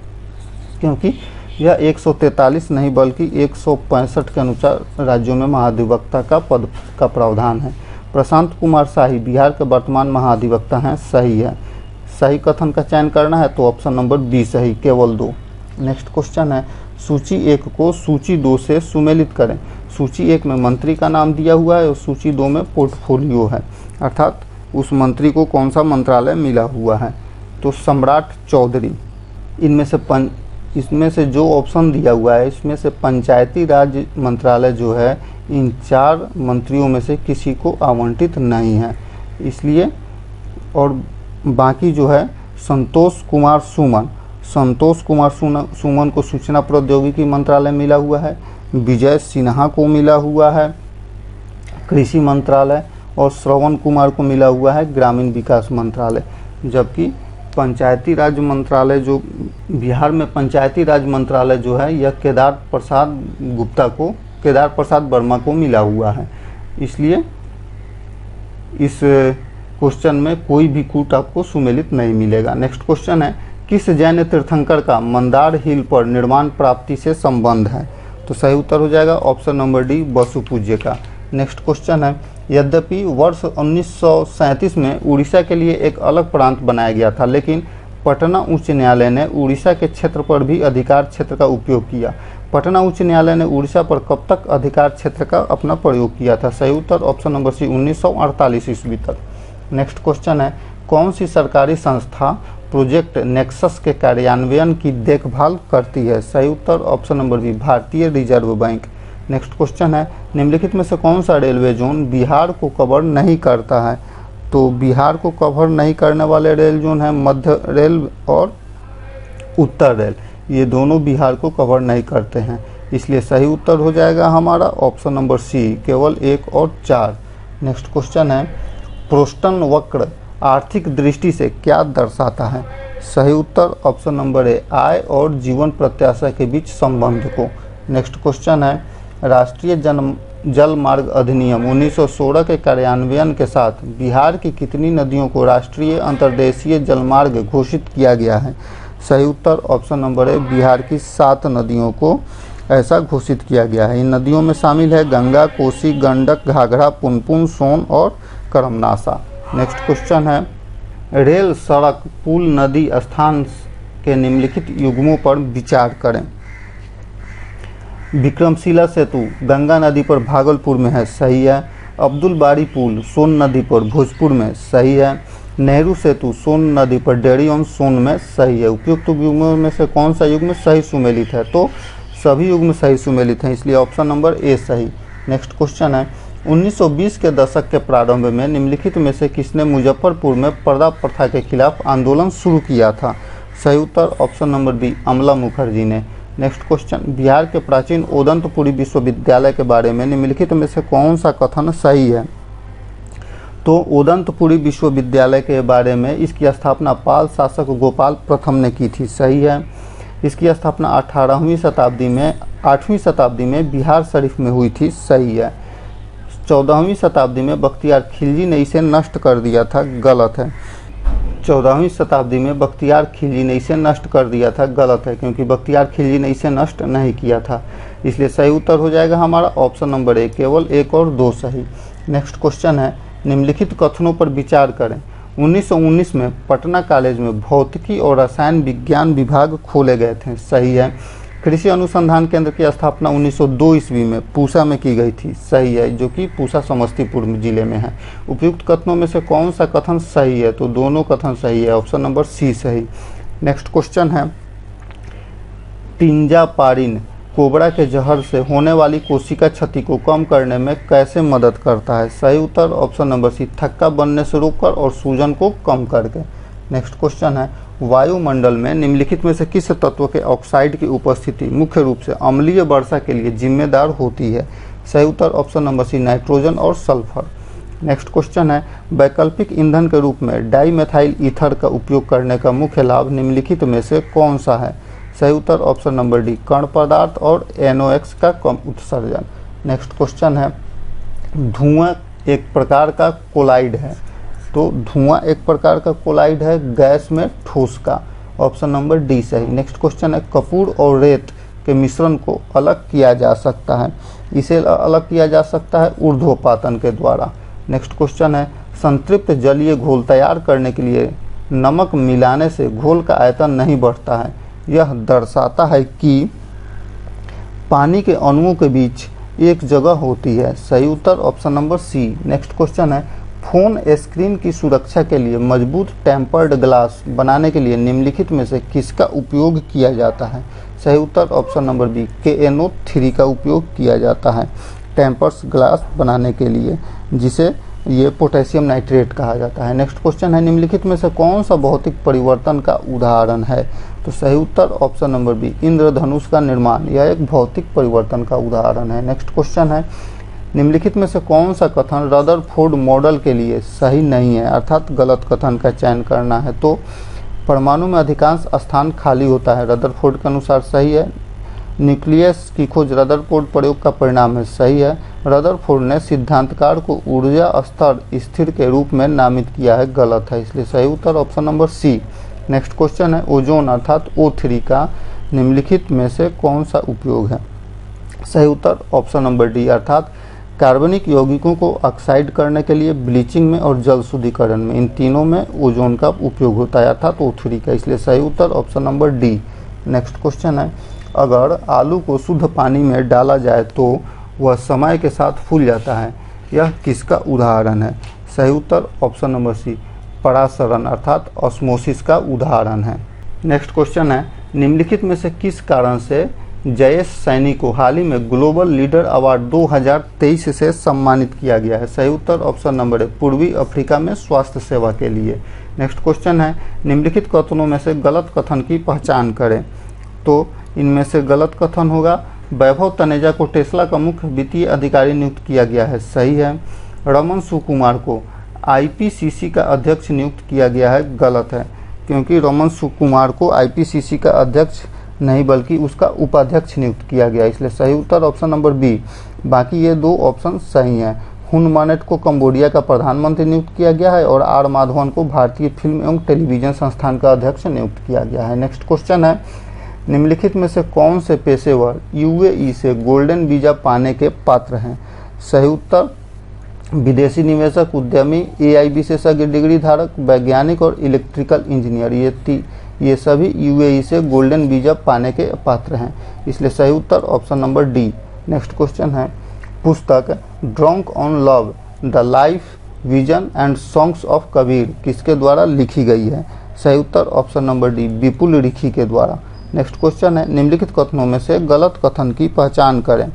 S1: क्योंकि यह 143 नहीं बल्कि 165 के अनुसार राज्यों में महाधिवक्ता का पद का प्रावधान है। प्रशांत कुमार शाही बिहार के वर्तमान महाधिवक्ता हैं, सही है। सही कथन का चयन करना है तो ऑप्शन नंबर बी सही, केवल 2। नेक्स्ट क्वेश्चन है, सूची 1 को सूची 2 से सुमेलित करें। सूची 1 में मंत्री का नाम दिया हुआ है और सूची 2 में पोर्टफोलियो है, अर्थात उस मंत्री को कौन सा मंत्रालय मिला हुआ है, तो सम्राट चौधरी। इसमें से जो ऑप्शन दिया हुआ है इसमें से पंचायती राज मंत्रालय जो है इन 4 मंत्रियों में से किसी को आवंटित नहीं है, इसलिए। और बाकी जो है संतोष कुमार सुमन को सूचना प्रौद्योगिकी मंत्रालय मिला हुआ है, विजय सिन्हा को मिला हुआ है कृषि मंत्रालय, और श्रवण कुमार को मिला हुआ है ग्रामीण विकास मंत्रालय। जबकि पंचायती राज मंत्रालय जो बिहार में पंचायती राज मंत्रालय जो है यह केदार प्रसाद वर्मा को मिला हुआ है, इसलिए इस क्वेश्चन में कोई भी कूट आपको सुमेलित नहीं मिलेगा। नेक्स्ट क्वेश्चन है, किस जैन तीर्थंकर का मंदार हिल पर निर्माण प्राप्ति से संबंध है, तो सही उत्तर हो जाएगा ऑप्शन नंबर डी, बसुपूज्य का। नेक्स्ट क्वेश्चन है, यद्यपि वर्ष 1937 में उड़ीसा के लिए एक अलग प्रांत बनाया गया था, लेकिन पटना उच्च न्यायालय ने उड़ीसा के क्षेत्र पर भी अधिकार क्षेत्र का उपयोग किया। पटना उच्च न्यायालय ने उड़ीसा पर कब तक अधिकार क्षेत्र का अपना प्रयोग किया था, सही उत्तर ऑप्शन नंबर सी, 1948 ईस्वी तक। नेक्स्ट क्वेश्चन है, कौन सी सरकारी संस्था प्रोजेक्ट नेक्सस के कार्यान्वयन की देखभाल करती है, सही उत्तर ऑप्शन नंबर बी, भारतीय रिजर्व बैंक। नेक्स्ट क्वेश्चन है, निम्नलिखित में से कौन सा रेलवे जोन बिहार को कवर नहीं करता है, तो बिहार को कवर नहीं करने वाले रेल जोन है मध्य रेल और उत्तर रेल, ये दोनों बिहार को कवर नहीं करते हैं, इसलिए सही उत्तर हो जाएगा हमारा ऑप्शन नंबर सी, केवल 1 और 4। नेक्स्ट क्वेश्चन है, प्रोस्टन वक्र आर्थिक दृष्टि से क्या दर्शाता है, सही उत्तर ऑप्शन नंबर ए, आय और जीवन प्रत्याशा के बीच संबंध को। नेक्स्ट क्वेश्चन है, राष्ट्रीय जल मार्ग अधिनियम 1916 के कार्यान्वयन के साथ बिहार की कितनी नदियों को राष्ट्रीय अंतर्देशीय जलमार्ग घोषित किया गया है, सही उत्तर ऑप्शन नंबर ए, बिहार की 7 नदियों को ऐसा घोषित किया गया है। इन नदियों में शामिल है गंगा, कोसी, गंडक, घाघरा, पुनपुन, सोन और करमनासा। नेक्स्ट क्वेश्चन है, रेल, सड़क, पुल, नदी, स्थान के निम्नलिखित युग्मों पर विचार करें। विक्रमशिला सेतु गंगा नदी पर भागलपुर में है, सही है। अब्दुल बारी पुल सोन नदी पर भोजपुर में, सही है। नेहरू सेतु सोन नदी पर डेरी ऑन सोन में, सही है। उपयुक्त युग्मों में से कौन सा युग्म सही सुमेलित है, तो सभी युग्म सही सुमेलित हैं, इसलिए ऑप्शन नंबर ए सही। नेक्स्ट क्वेश्चन है, 1920 के दशक के प्रारंभ में निम्नलिखित में से किसने मुजफ्फरपुर में पर्दा प्रथा के खिलाफ आंदोलन शुरू किया था, सही उत्तर ऑप्शन नंबर बी, अमला मुखर्जी ने। नेक्स्ट क्वेश्चन, बिहार के प्राचीन ओदंतपुरी विश्वविद्यालय के बारे में निम्नलिखित में से कौन सा कथन सही है, तो ओदंतपुरी विश्वविद्यालय के बारे में इसकी स्थापना पाल शासक गोपाल प्रथम ने की थी, सही है। इसकी स्थापना 8वीं शताब्दी में बिहार शरीफ में हुई थी, सही है। 14वीं शताब्दी में बख्तियार खिलजी ने इसे नष्ट कर दिया था, गलत है। 14वीं शताब्दी में बख्तियार खिलजी ने इसे नष्ट कर दिया था, गलत है, क्योंकि बख्तियार खिलजी ने इसे नष्ट नहीं किया था, इसलिए सही उत्तर हो जाएगा हमारा ऑप्शन नंबर ए, केवल 1 और 2 सही। नेक्स्ट क्वेश्चन है, निम्नलिखित कथनों पर विचार करें। 1919 में पटना कॉलेज में भौतिकी और रसायन विज्ञान विभाग खोले गए थे, सही है। कृषि अनुसंधान केंद्र की स्थापना 1902 ईस्वी में पूसा में की गई थी, सही है, जो कि पूसा समस्तीपुर जिले में है। उपयुक्त कथनों में से कौन सा कथन सही है, तो दोनों कथन सही है, ऑप्शन नंबर सी सही। नेक्स्ट क्वेश्चन है, टिंजापारिन कोबरा के जहर से होने वाली कोशिका क्षति को कम करने में कैसे मदद करता है, सही उत्तर ऑप्शन नंबर सी, थक्का बनने से रोककर और सूजन को कम करके। नेक्स्ट क्वेश्चन है, वायुमंडल में निम्नलिखित में से किस तत्व के ऑक्साइड की उपस्थिति मुख्य रूप से अम्लीय वर्षा के लिए जिम्मेदार होती है, सही उत्तर ऑप्शन नंबर सी, नाइट्रोजन और सल्फर। नेक्स्ट क्वेश्चन है, वैकल्पिक ईंधन के रूप में डाईमेथाइल ईथर का उपयोग करने का मुख्य लाभ निम्नलिखित में से कौन सा है, सही उत्तर ऑप्शन नंबर डी, कण पदार्थ और NOx का कम उत्सर्जन। नेक्स्ट क्वेश्चन है, धुआं एक प्रकार का कोलाइड है, तो धुआं एक प्रकार का कोलाइड है गैस में ठोस का। ऑप्शन नंबर डी सही। नेक्स्ट क्वेश्चन है कपूर और रेत के मिश्रण को अलग किया जा सकता है, इसे अलग किया जा सकता है ऊर्ध्वपातन के द्वारा। नेक्स्ट क्वेश्चन है संतृप्त जलीय घोल तैयार करने के लिए नमक मिलाने से घोल का आयतन नहीं बढ़ता है, यह दर्शाता है कि पानी के अणुओं के बीच एक जगह होती है। सही उत्तर option number C. Next question है फोन स्क्रीन की सुरक्षा के लिए मजबूत टेम्पर्ड ग्लास बनाने के लिए निम्नलिखित में से किसका उपयोग किया जाता है। सही उत्तर ऑप्शन नंबर बी KNO3 का उपयोग किया जाता है टेम्पर्स ग्लास बनाने के लिए, जिसे ये पोटेशियम नाइट्रेट कहा जाता है। नेक्स्ट क्वेश्चन है निम्नलिखित में से कौन सा भौतिक परिवर्तन का उदाहरण है। तो सही उत्तर ऑप्शन नंबर बी इंद्रधनुष का निर्माण, यह एक भौतिक परिवर्तन का उदाहरण है। नेक्स्ट क्वेश्चन है निम्नलिखित में से कौन सा कथन रदरफोर्ड मॉडल के लिए सही नहीं है, अर्थात गलत कथन का चयन करना है। तो परमाणु में अधिकांश स्थान खाली होता है, रदरफोर्ड के अनुसार सही है। न्यूक्लियस की खोज रदरफोर्ड प्रयोग का परिणाम है, सही है। रदरफोर्ड ने सिद्धांतकार को ऊर्जा स्तर स्थिर के रूप में नामित किया है, गलत है, इसलिए सही उत्तर option number C. Next question है ओजोन अर्थात O3 का निम्नलिखित में से कौन सा उपयोग है। सही उत्तर ऑप्शन नंबर डी अर्थात कार्बनिक यौगिकों को ऑक्साइड करने के लिए ब्लीचिंग में और जल शुद्धिकरण में, इन तीनों में ओजोन का उपयोग होता है अर्थात O3 का, इसलिए सही उत्तर option number D. Next question है अगर आलू को शुद्ध पानी में डाला जाए तो वह समय के साथ फूल जाता है, यह किसका उदाहरण है। सही उत्तर ऑप्शन नंबर सी परासरण अर्थात ऑस्मोसिस का उदाहरण है। नेक्स्ट क्वेश्चन है निम्नलिखित में से किस कारण से जयेश सैनी को हाल ही में ग्लोबल लीडर अवार्ड 2023 से सम्मानित किया गया है। सही उत्तर ऑप्शन नंबर ए पूर्वी अफ्रीका में स्वास्थ्य सेवा के लिए। नेक्स्ट क्वेश्चन है निम्नलिखित कथनों में से गलत कथन की पहचान करें। तो इनमें से गलत कथन होगा वैभव तनेजा को टेस्ला का मुख्य वित्तीय अधिकारी नियुक्त किया गया है, सही है। रमन सुकुमार को IPCC का अध्यक्ष नियुक्त किया गया है, गलत है, क्योंकि रमन सुकुमार को IPCC का अध्यक्ष नहीं बल्कि उसका उपाध्यक्ष नियुक्त किया गया, इसलिए सही उत्तर ऑप्शन नंबर बी। बाकी ये दो ऑप्शन सही हैं। हुन मानेट को कंबोडिया का प्रधानमंत्री नियुक्त किया गया है और R माधवन को भारतीय फिल्म एवं टेलीविजन संस्थान का अध्यक्ष नियुक्त किया गया है। नेक्स्ट क्वेश्चन है निम्नलिखित में से कौन से पेशेवर UAE से गोल्डन वीजा पाने के पात्र हैं। सही उत्तर विदेशी निवेशक, उद्यमी, AI विशेषज्ञ डिग्री धारक, वैज्ञानिक और इलेक्ट्रिकल इंजीनियर, ये सभी UAE से गोल्डन वीजा पाने के पात्र हैं, इसलिए सही उत्तर option number D. Next question है पुस्तक drunk on love the life vision and songs of Kabir किसके द्वारा लिखी गई है। सही उत्तर option number D Vipul Rikhi के द्वारा। नेक्स्ट क्वेश्चन है निम्नलिखित कथनों में से गलत कथन की पहचान करें।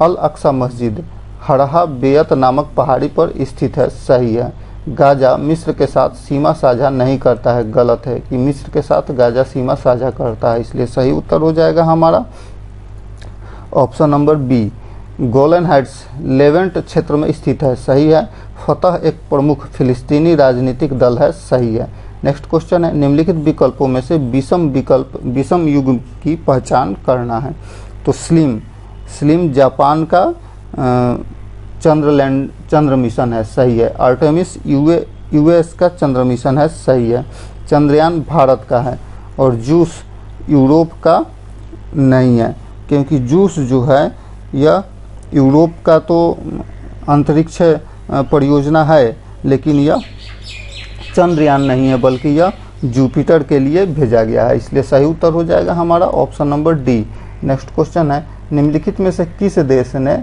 S1: अल अक्सा मस्जिद हरहा बेयत नामक पहाड़ी पर स्थित है, सही है। गाजा मिस्र के साथ सीमा साझा नहीं करता है, गलत है कि मिस्र के साथ गाजा सीमा साझा करता है, इसलिए सही उत्तर हो जाएगा हमारा option number B. Golan Heights Levant क्षेत्र में स्थित है, सही है। फतह एक प्रमुख फिलिस्तीनी राजनीतिक दल है, सही है। नेक्स्ट क्वेश्चन है निम्नलिखित विकल्पों में से विषम युग की पहचान करना है। तो स्लिम जापान का चंद्र मिशन है, सही है। आर्टेमिस US का चंद्र मिशन है, सही है। चंद्रयान भारत का है और जूस यूरोप का नहीं है, क्योंकि जूस जो है यह यूरोप का तो अंतरिक्ष परियोजना है, लेकिन यह चंद्रयान नहीं है बल्कि यह जुपिटर के लिए भेजा गया है, इसलिए सही उत्तर हो जाएगा हमारा option number D. Next question है निम्नलिखित में से किस देश ने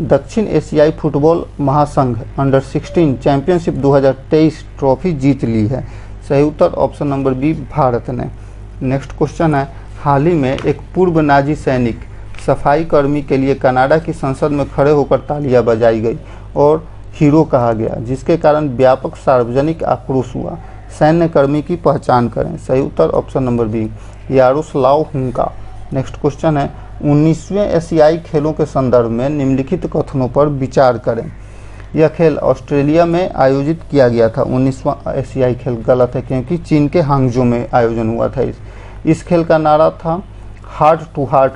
S1: दक्षिण एशियाई फुटबॉल महासंघ अंडर-16 चैंपियनशिप 2023 ट्रॉफी जीत ली है। सही उत्तर ऑप्शन नंबर बी भारत ने। नेक्स्ट क्वेश्चन है हाल ही में एक पूर्व नाजी सैनिक सफाई कर्मी के लिए कनाडा की संसद में खड़े होकर तालियां बजाई गई और हीरो कहा गया, जिसके कारण व्यापक सार्वजनिक आक्रोश हुआ। सैन्य कर्मी की पहचान करें। सही उत्तर option number B Yaroslav हुंका। Next question है 19वें एशियाई खेलों के संदर्भ में निम्नलिखित कथनों पर विचार करें। यह खेल ऑस्ट्रेलिया में आयोजित किया गया था। 19वां एशियाई खेल, गलत है, क्योंकि चीन के हांगजो में आयोजन हुआ था। इस खेल का नारा था हार्ट टू हार्ट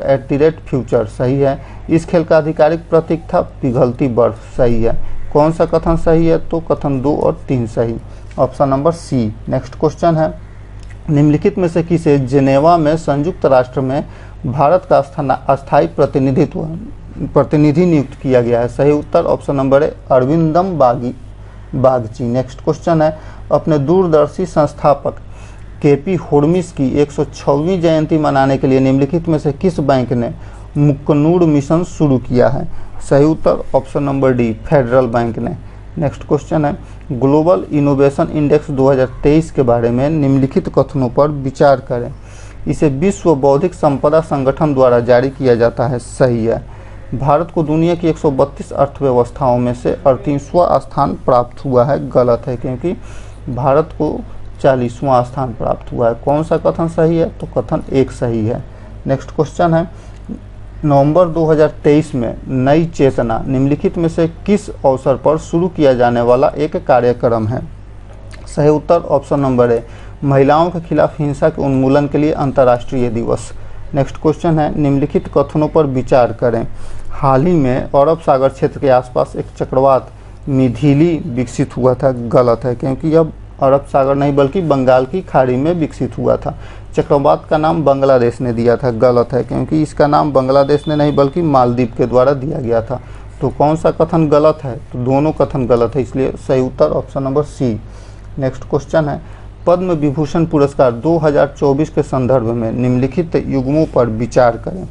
S1: @फ्यूचर सही है। इस खेल का आधिकारिक प्रतीक था पिघलती बर्फ सही है। कौन सा कथन सही है? तो कथन 2 और 3 सही, option number C. Next question है, निम्नलिखित में से किसे जेनेवा में संयुक्त राष्ट्र में भारत का अस्थायी प्रतिनिधि नियुक्त किया गया है? सही उत्तर option number A Arindam Bagchi. Next question है, अपने दूरदर्शी संस्थापक केपी होर्मिस की 106वीं जयंती मनाने के लिए निम्नलिखित में से किस बैंक ने मुक्कनूर मिशन शुरू किया है? सही उत्तर option number D Federal Bank ने। नेक्स्ट क्वेश्चन है, ग्लोबल इनोवेशन इंडेक्स 2023 के बारे में निम्नलिखित कथनों पर विचार करें। इसे विश्व बौद्धिक संपदा संगठन द्वारा जारी किया जाता है सही है। भारत को दुनिया की 132 अर्थव्यवस्थाओं में से 38वां स्थान प्राप्त हुआ है गलत है, क्योंकि भारत को 40वां स्थान प्राप्त हुआ है। कौन सा कथन सही है? तो कथन 1 सही है। नेक्स्ट क्वेश्चन है, नवंबर 2023 में नई चेतना निम्नलिखित में से किस अवसर पर शुरू किया जाने वाला एक कार्यक्रम है? सही उत्तर ऑप्शन नंबर ए महिलाओं के खिलाफ हिंसा के उन्मूलन के लिए अंतर्राष्ट्रीय दिवस। नेक्स्ट क्वेश्चन है, निम्नलिखित कथनों पर विचार करें। हाल ही में अरब सागर क्षेत्र के आसपास एक चक्रवात मिथिली विकसित हुआ था गलत है, क्योंकि यह अरब सागर नहीं बल्कि बंगाल की खाड़ी में विकसित हुआ था। चक्रवात का नाम बांग्लादेश ने दिया था गलत है, क्योंकि इसका नाम बांग्लादेश ने नहीं बल्कि मालदीव के द्वारा दिया गया था। तो कौन सा कथन गलत है? तो दोनों कथन गलत है, इसलिए सही उत्तर option number C. Next question है, पद्म विभूषण पुरस्कार 2024 के संदर्भ में निम्नलिखित युग्मों पर विचार करें।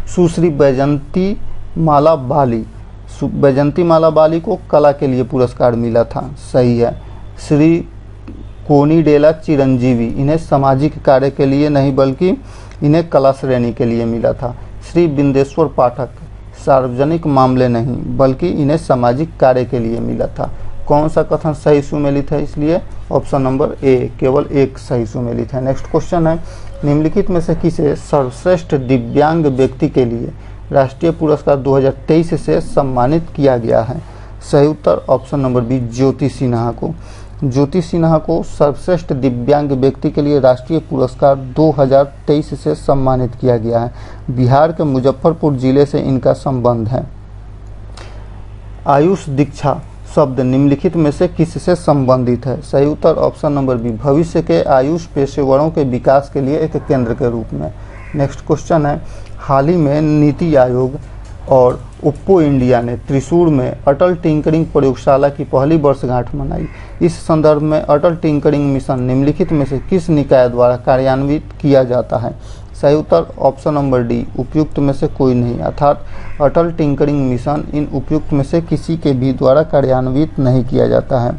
S1: सुश्री बैजंती माला बाली को कला के लिए पुरस्कार मिला था सही है। श्री कोनिडेला चिरंजीवी इन्हें सामाजिक कार्य के लिए नहीं बल्कि इन्हें कला श्रेणी के लिए मिला था। श्री बिंदेश्वर पाठक सार्वजनिक मामले नहीं बल्कि इन्हें सामाजिक कार्य के लिए मिला था। कौन सा कथन सही सुमेलित है? इसलिए ऑप्शन नंबर ए केवल 1 सही सुमेलित है। नेक्स्ट क्वेश्चन है, निम्नलिखित में से किसे सर्वश्रेष्ठ दिव्यांग व्यक्ति के लिए राष्ट्रीय पुरस्कार 2023 से सम्मानित किया गया है? सही उत्तर ऑप्शन नंबर बी ज्योति सिन्हा को। ज्योति सिन्हा को सर्वश्रेष्ठ दिव्यांग व्यक्ति के लिए राष्ट्रीय पुरस्कार 2023 से सम्मानित किया गया है। बिहार के मुजफ्फरपुर जिले से इनका संबंध है। आयुष दीक्षा शब्द निम्नलिखित में से किससे संबंधित है? सही उत्तर ऑप्शन नंबर बी भविष्य के आयुष पेशेवरों के विकास के लिए एक केंद्र के रूप में। नेक्स्ट क्वेश्चन है, हाल ही में नीति आयोग और ओप्पो इंडिया ने त्रिशूर में अटल टिंकरिंग प्रयोगशाला की पहली वर्षगांठ मनाई। इस संदर्भ में अटल टिंकरिंग मिशन निम्नलिखित में से किस निकाय द्वारा कार्यान्वित किया जाता है? सही उत्तर ऑप्शन नंबर डी उपयुक्त में से कोई नहीं, अर्थात अटल टिंकरिंग मिशन इन उपयुक्त में से किसी के भी द्वारा कार्यान्वित नहीं किया जाता है।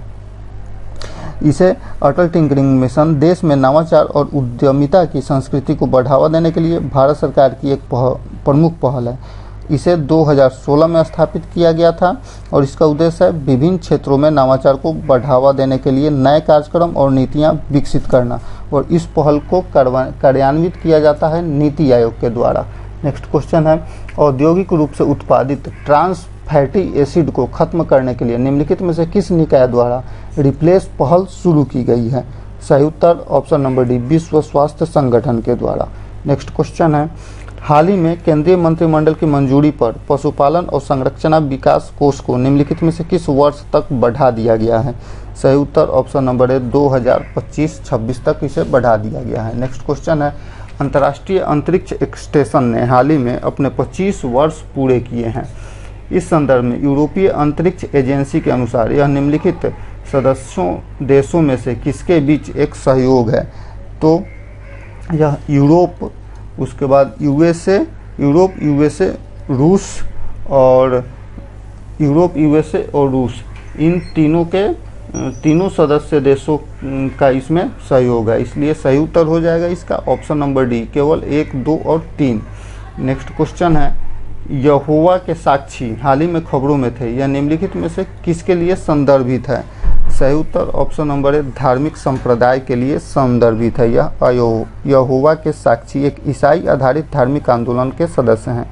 S1: इसे अटल टिंकरिंग मिशन देश में नवाचार और उद्यमिता की संस्कृति को बढ़ावा देने के लिए भारत सरकार की एक प्रमुख पहल है। इसे 2016 में स्थापित किया गया था और इसका उद्देश्य है विभिन्न क्षेत्रों में नवाचार को बढ़ावा देने के लिए नए कार्यक्रम और नीतियां विकसित करना, और इस पहल को कार्यान्वित किया जाता है नीति आयोग के द्वारा। नेक्स्ट क्वेश्चन है, औद्योगिक रूप से उत्पादित ट्रांस फैटी एसिड को खत्म करने के लिए निम्नलिखित में से किस निकाय द्वारा रिप्लेस पहल शुरू की गई है? सही उत्तर ऑप्शन नंबर डी विश्व स्वास्थ्य संगठन के द्वारा। नेक्स्ट क्वेश्चन है, हाल ही में केंद्रीय मंत्रिमंडल की मंजूरी पर पशुपालन और संरक्षण विकास कोष को निम्नलिखित में से किस वर्ष तक बढ़ा दिया गया है? सही उत्तर ऑप्शन नंबर ए 2025-26 तक इसे बढ़ा दिया गया है। नेक्स्ट क्वेश्चन है, अंतर्राष्ट्रीय अंतरिक्ष स्टेशन ने हाल ही में अपने 25 वर्ष पूरे किए हैं। इस संदर्भ में यूरोपीय अंतरिक्ष एजेंसी के अनुसार यह निम्नलिखित सदस्यों देशों में से किसके बीच एक सहयोग है? तो यह यूरोप, उसके बाद यूएसए, रूस और रूस, इन तीनों सदस्य देशों का इसमें सहयोग है, इसलिए सही उत्तर हो जाएगा इसका ऑप्शन नंबर डी केवल 1, 2 और 3। नेक्स्ट क्वेश्चन है, यहोवा के साक्षी हाल ही में खबरों में थे, यह निम्नलिखित में से किसके लिए संदर्भित है? सही उत्तर ऑप्शन नंबर ए धार्मिक संप्रदाय के लिए संदर्भित है। यहोवा के साक्षी एक ईसाई आधारित धार्मिक आंदोलन के सदस्य हैं।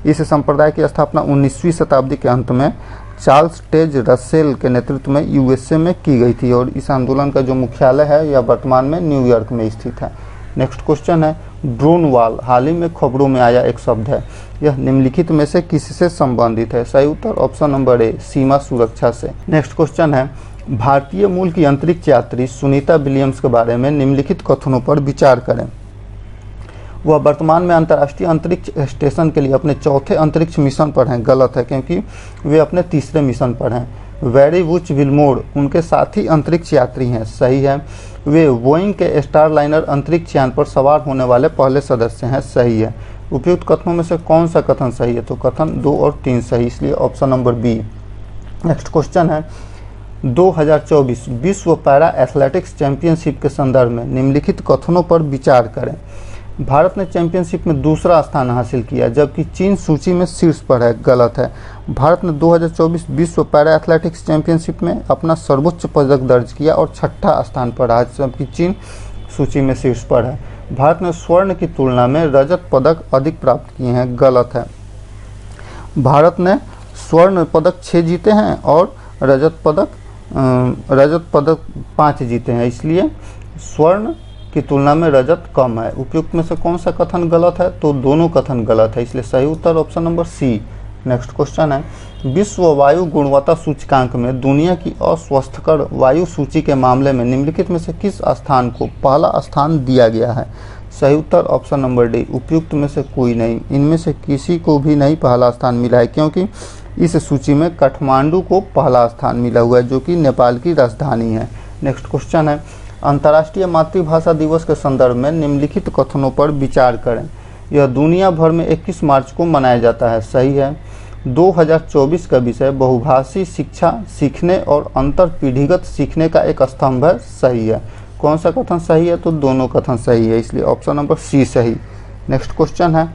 S1: इस संप्रदाय की स्थापना 19वीं शताब्दी के अंत में चार्ल्स टेज रसेल के नेतृत्व में यूएसए में की गई थी और इस आंदोलन का जो मुख्यालय है यह वर्तमान में न्यूयॉर्क में स्थित है। नेक्स्ट क्वेश्चन है, ड्रोन वॉल हाल ही में खबरों में आया एक शब्द है। यह निम्नलिखित में से किससे संबंधित है? सही उत्तर ऑप्शन नंबर ए, सीमा सुरक्षा से। नेक्स्ट क्वेश्चन है, भारतीय मूल की अंतरिक्ष यात्री सुनीता विलियम्स के बारे में निम्नलिखित कथनों पर विचार करें। वह वर्तमान में अंतर्राष्ट्रीय अंतरिक्ष स्टेशन के लिए अपने चौथे अंतरिक्ष मिशन पर हैं। गलत है, क्योंकि वे अपने तीसरे मिशन पर हैं। वेरी वुच विल्मोर उनके साथी अंतरिक्ष यात्री हैं। सही है। वे बोइंग के स्टारलाइनर अंतरिक्ष यान पर सवार होने वाले पहले सदस्य हैं। सही है। उपयुक्त कथनों में से कौन सा कथन सही है? तो कथन 2 और 3 सही, इसलिए option number B. Next question है, 2024 विश्व पैरा एथलेटिक्स चैंपियनशिप के संदर्भ में निम्नलिखित कथनों पर विचार करें। भारत ने चैंपियनशिप में दूसरा स्थान हासिल किया, जबकि चीन सूची में शीर्ष पर है। गलत है। भारत ने 2024 विश्व पैरा एथलेटिक्स चैंपियनशिप में अपना सर्वोच्च पदक दर्ज किया और 6ठा स्थान पर रहा, जबकि चीन सूची में शीर्ष पर है। भारत ने स्वर्ण की तुलना में रजत पदक अधिक प्राप्त किए हैं। गलत है। भारत ने स्वर्ण पदक 6 जीते हैं और रजत पदक 5 जीते हैं, इसलिए स्वर्ण की तुलना में रजत कम है। उपयुक्त में से कौन सा कथन गलत है? तो दोनों कथन गलत है, इसलिए सही उत्तर option number C. Next question है, विश्व वायु गुणवत्ता सूचकांक में दुनिया की अस्वस्थकर वायु सूची के मामले में निम्नलिखित में से किस स्थान को पहला स्थान दिया गया है? सही उत्तर ऑप्शन नंबर डी। उपयुक्त में से कोई नहीं, इनमें से किसी को भी नहीं पहला स्थान मिला है, क्योंकि इस सूची में काठमांडू को पहला स्थान मिला हुआ है, जो कि नेपाल की राजधानी है। नेक्स्ट क्वेश्चन है, अंतर्राष्ट्रीय मातृभाषा दिवस के संदर्भ में निम्नलिखित कथनों पर विचार करें। यह दुनिया भर में 21 मार्च को मनाया जाता है। सही है। 2024 का विषय बहुभाषी शिक्षा, सीखने और अंतर पीढ़ीगत सीखने का एक स्तंभ है। सही है। कौन सा कथन सही है? तो दोनों कथन सही है, इसलिए ऑप्शन नंबर सी सही। नेक्स्ट क्वेश्चन है,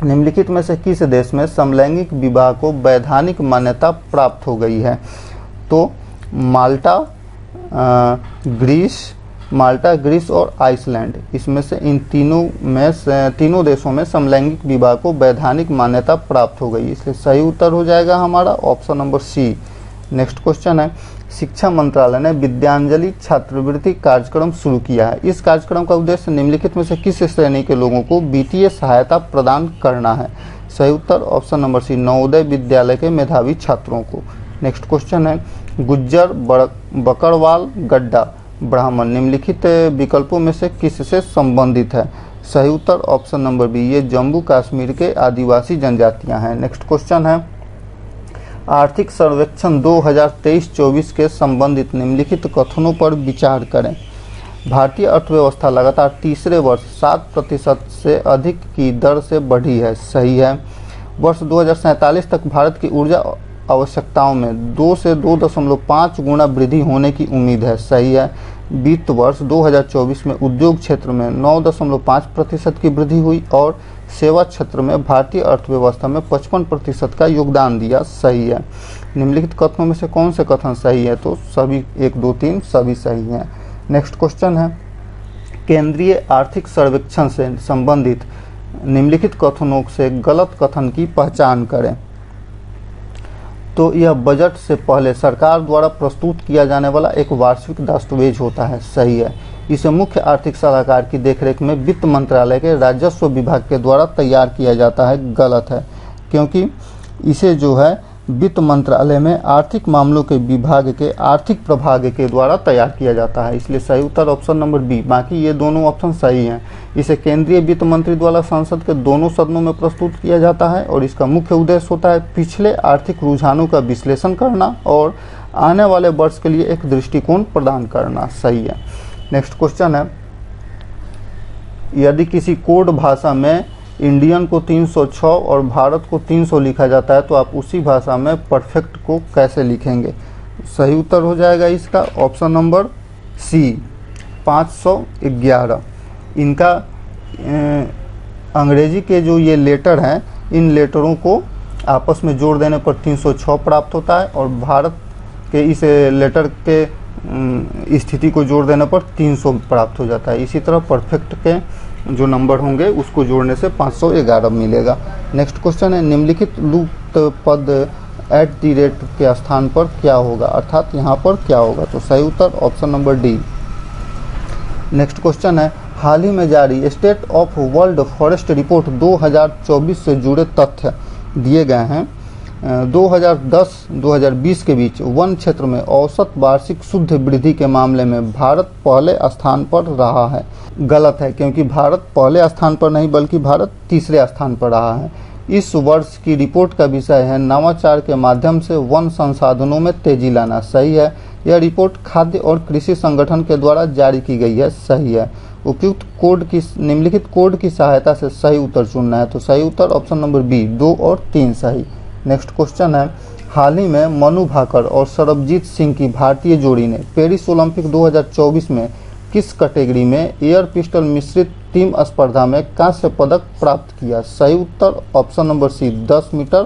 S1: निम्नलिखित में से किस देश में समलैंगिक विवाह को वैधानिक मान्यता प्राप्त हो गई है? तो माल्टा, ग्रीस और आइसलैंड, इसमें से इन तीनों देशों में समलैंगिक विवाह को वैधानिक मान्यता प्राप्त हो गई, इसलिए सही उत्तर हो जाएगा हमारा option number C. Next question है, शिक्षा मंत्रालय ने विद्यांजलि छात्रवृत्ति कार्यक्रम शुरू किया है। इस कार्यक्रम का उद्देश्य निम्नलिखित में से किस श्रेणी के लोगों को वित्तीय सहायता प्रदान करना है? सही उत्तर ऑप्शन नंबर सी, नवोदय विद्यालय के मेधावी छात्रों को। नेक्स्ट क्वेश्चन है, गुज्जर, बकरवाल, गड्ढा, ब्राह्मण निम्नलिखित विकल्पों में से किससे संबंधित है? सही उत्तर ऑप्शन नंबर बी, ये जम्मू कश्मीर के आदिवासी जनजातियां हैं। नेक्स्ट क्वेश्चन है, आर्थिक सर्वेक्षण 2023-24 के संबंधित निम्नलिखित कथनों पर विचार करें। भारतीय अर्थव्यवस्था लगातार तीसरे वर्ष 7% से अधिक की दर से बढ़ी है। सही है। वर्ष 2047 तक भारत की ऊर्जा आवश्यकताओं में 2 से 2.5 गुना वृद्धि होने की उम्मीद है। सही है। वित्त वर्ष 2024 में उद्योग क्षेत्र में 9.5% की वृद्धि हुई और सेवा क्षेत्र में भारतीय अर्थव्यवस्था में 55% का योगदान दिया। सही है। निम्नलिखित कथनों में से कौन से कथन सही है? तो सभी 1, 2, 3 सभी सही हैं। नेक्स्ट क्वेश्चन है, केंद्रीय आर्थिक सर्वेक्षण से संबंधित निम्नलिखित कथनों से गलत कथन की पहचान करें। तो यह बजट से पहले सरकार द्वारा प्रस्तुत किया जाने वाला एक वार्षिक दस्तावेज होता है। सही है। इसे मुख्य आर्थिक सलाहकार की देखरेख में वित्त मंत्रालय के राजस्व विभाग के द्वारा तैयार किया जाता है। गलत है, क्योंकि इसे जो है वित्त मंत्रालय में आर्थिक मामलों के विभाग के आर्थिक प्रभाग के द्वारा तैयार किया जाता है, इसलिए सही उत्तर ऑप्शन नंबर बी। बाकी ये दोनों ऑप्शन सही हैं। इसे केंद्रीय वित्त मंत्री द्वारा संसद के दोनों सदनों में प्रस्तुत किया जाता है और इसका मुख्य उद्देश्य होता है पिछले आर्थिक रुझानों का विश्लेषण करना और आने वाले वर्ष के लिए एक दृष्टिकोण प्रदान करना। सही है। नेक्स्ट क्वेश्चन है, यदि किसी कोड भाषा में इंडियन को 306 और भारत को 300 लिखा जाता है तो आप उसी भाषा में परफेक्ट को कैसे लिखेंगे? सही उत्तर हो जाएगा इसका ऑप्शन नंबर सी, 511। इनका अंग्रेजी के जो ये लेटर हैं, इन लेटरों को आपस में जोड़ देने पर 306 प्राप्त होता है और भारत के इस लेटर के स्थिति को जोड़ देने पर 300 प्राप्त हो जाता है। इसी तरह परफेक्ट के जो नंबर होंगे उसको जोड़ने से 511 मिलेगा। नेक्स्ट क्वेश्चन है, निम्नलिखित लुप्त पद @ के स्थान पर क्या होगा, अर्थात यहाँ पर क्या होगा? तो सही उत्तर option number D. Next question है, हाल ही में जारी state of world forest report 2024 से जुड़े तथ्य दिए गए हैं। 2010-2020 के बीच वन क्षेत्र में औसत वार्षिक शुद्ध वृद्धि के मामले में भारत पहले स्थान पर रहा है। गलत है, क्योंकि भारत पहले स्थान पर नहीं बल्कि भारत तीसरे स्थान पर रहा है। इस वर्ष की रिपोर्ट का विषय है नवाचार के माध्यम से वन संसाधनों में तेजी लाना। सही है। यह रिपोर्ट खाद्य और कृषि संगठन के द्वारा जारी की गई है। सही है। उपयुक्त कोड की निम्नलिखित कोड की सहायता से सही उत्तर चुनना है। तो सही उत्तर ऑप्शन नंबर बी 2 और 3 सही। नेक्स्ट क्वेश्चन है, हाल ही में मनु भाकर और सरबजीत सिंह की भारतीय जोड़ी ने पेरिस ओलंपिक 2024 में किस कैटेगरी में एयर पिस्टल मिश्रित टीम स्पर्धा में कांस्य पदक प्राप्त किया? सही उत्तर ऑप्शन नंबर सी 10 मीटर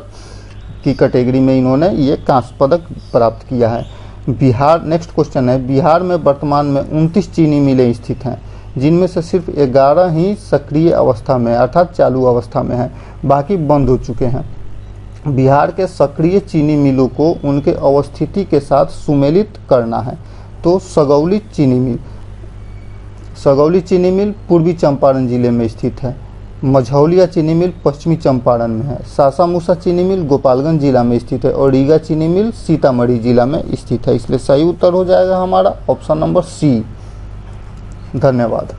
S1: की कैटेगरी में इन्होंने ये कांस्य पदक प्राप्त किया है। बिहार, नेक्स्ट क्वेश्चन है, बिहार में वर्तमान में 29 चीनी मिलें स्थित हैं, जिनमें से सिर्फ 11 ही सक्रिय अवस्था में अर्थात चालू अवस्था में हैं, बाकी बंद हो चुके हैं। बिहार के सक्रिय चीनी मिलों को उनके अवस्थिति के साथ सुमेलित करना है। तो सगौली चीनी मिल पूर्वी चंपारण जिले में स्थित है। मझौलिया चीनी मिल पश्चिमी चंपारण में है। सासामुसा चीनी मिल गोपालगंज जिला में स्थित है और रीगा चीनी मिल सीतामढ़ी जिला में स्थित है। इसलिए सही उत्तर हो जाएगा हमारा ऑप्शन नंबर सी। धन्यवाद।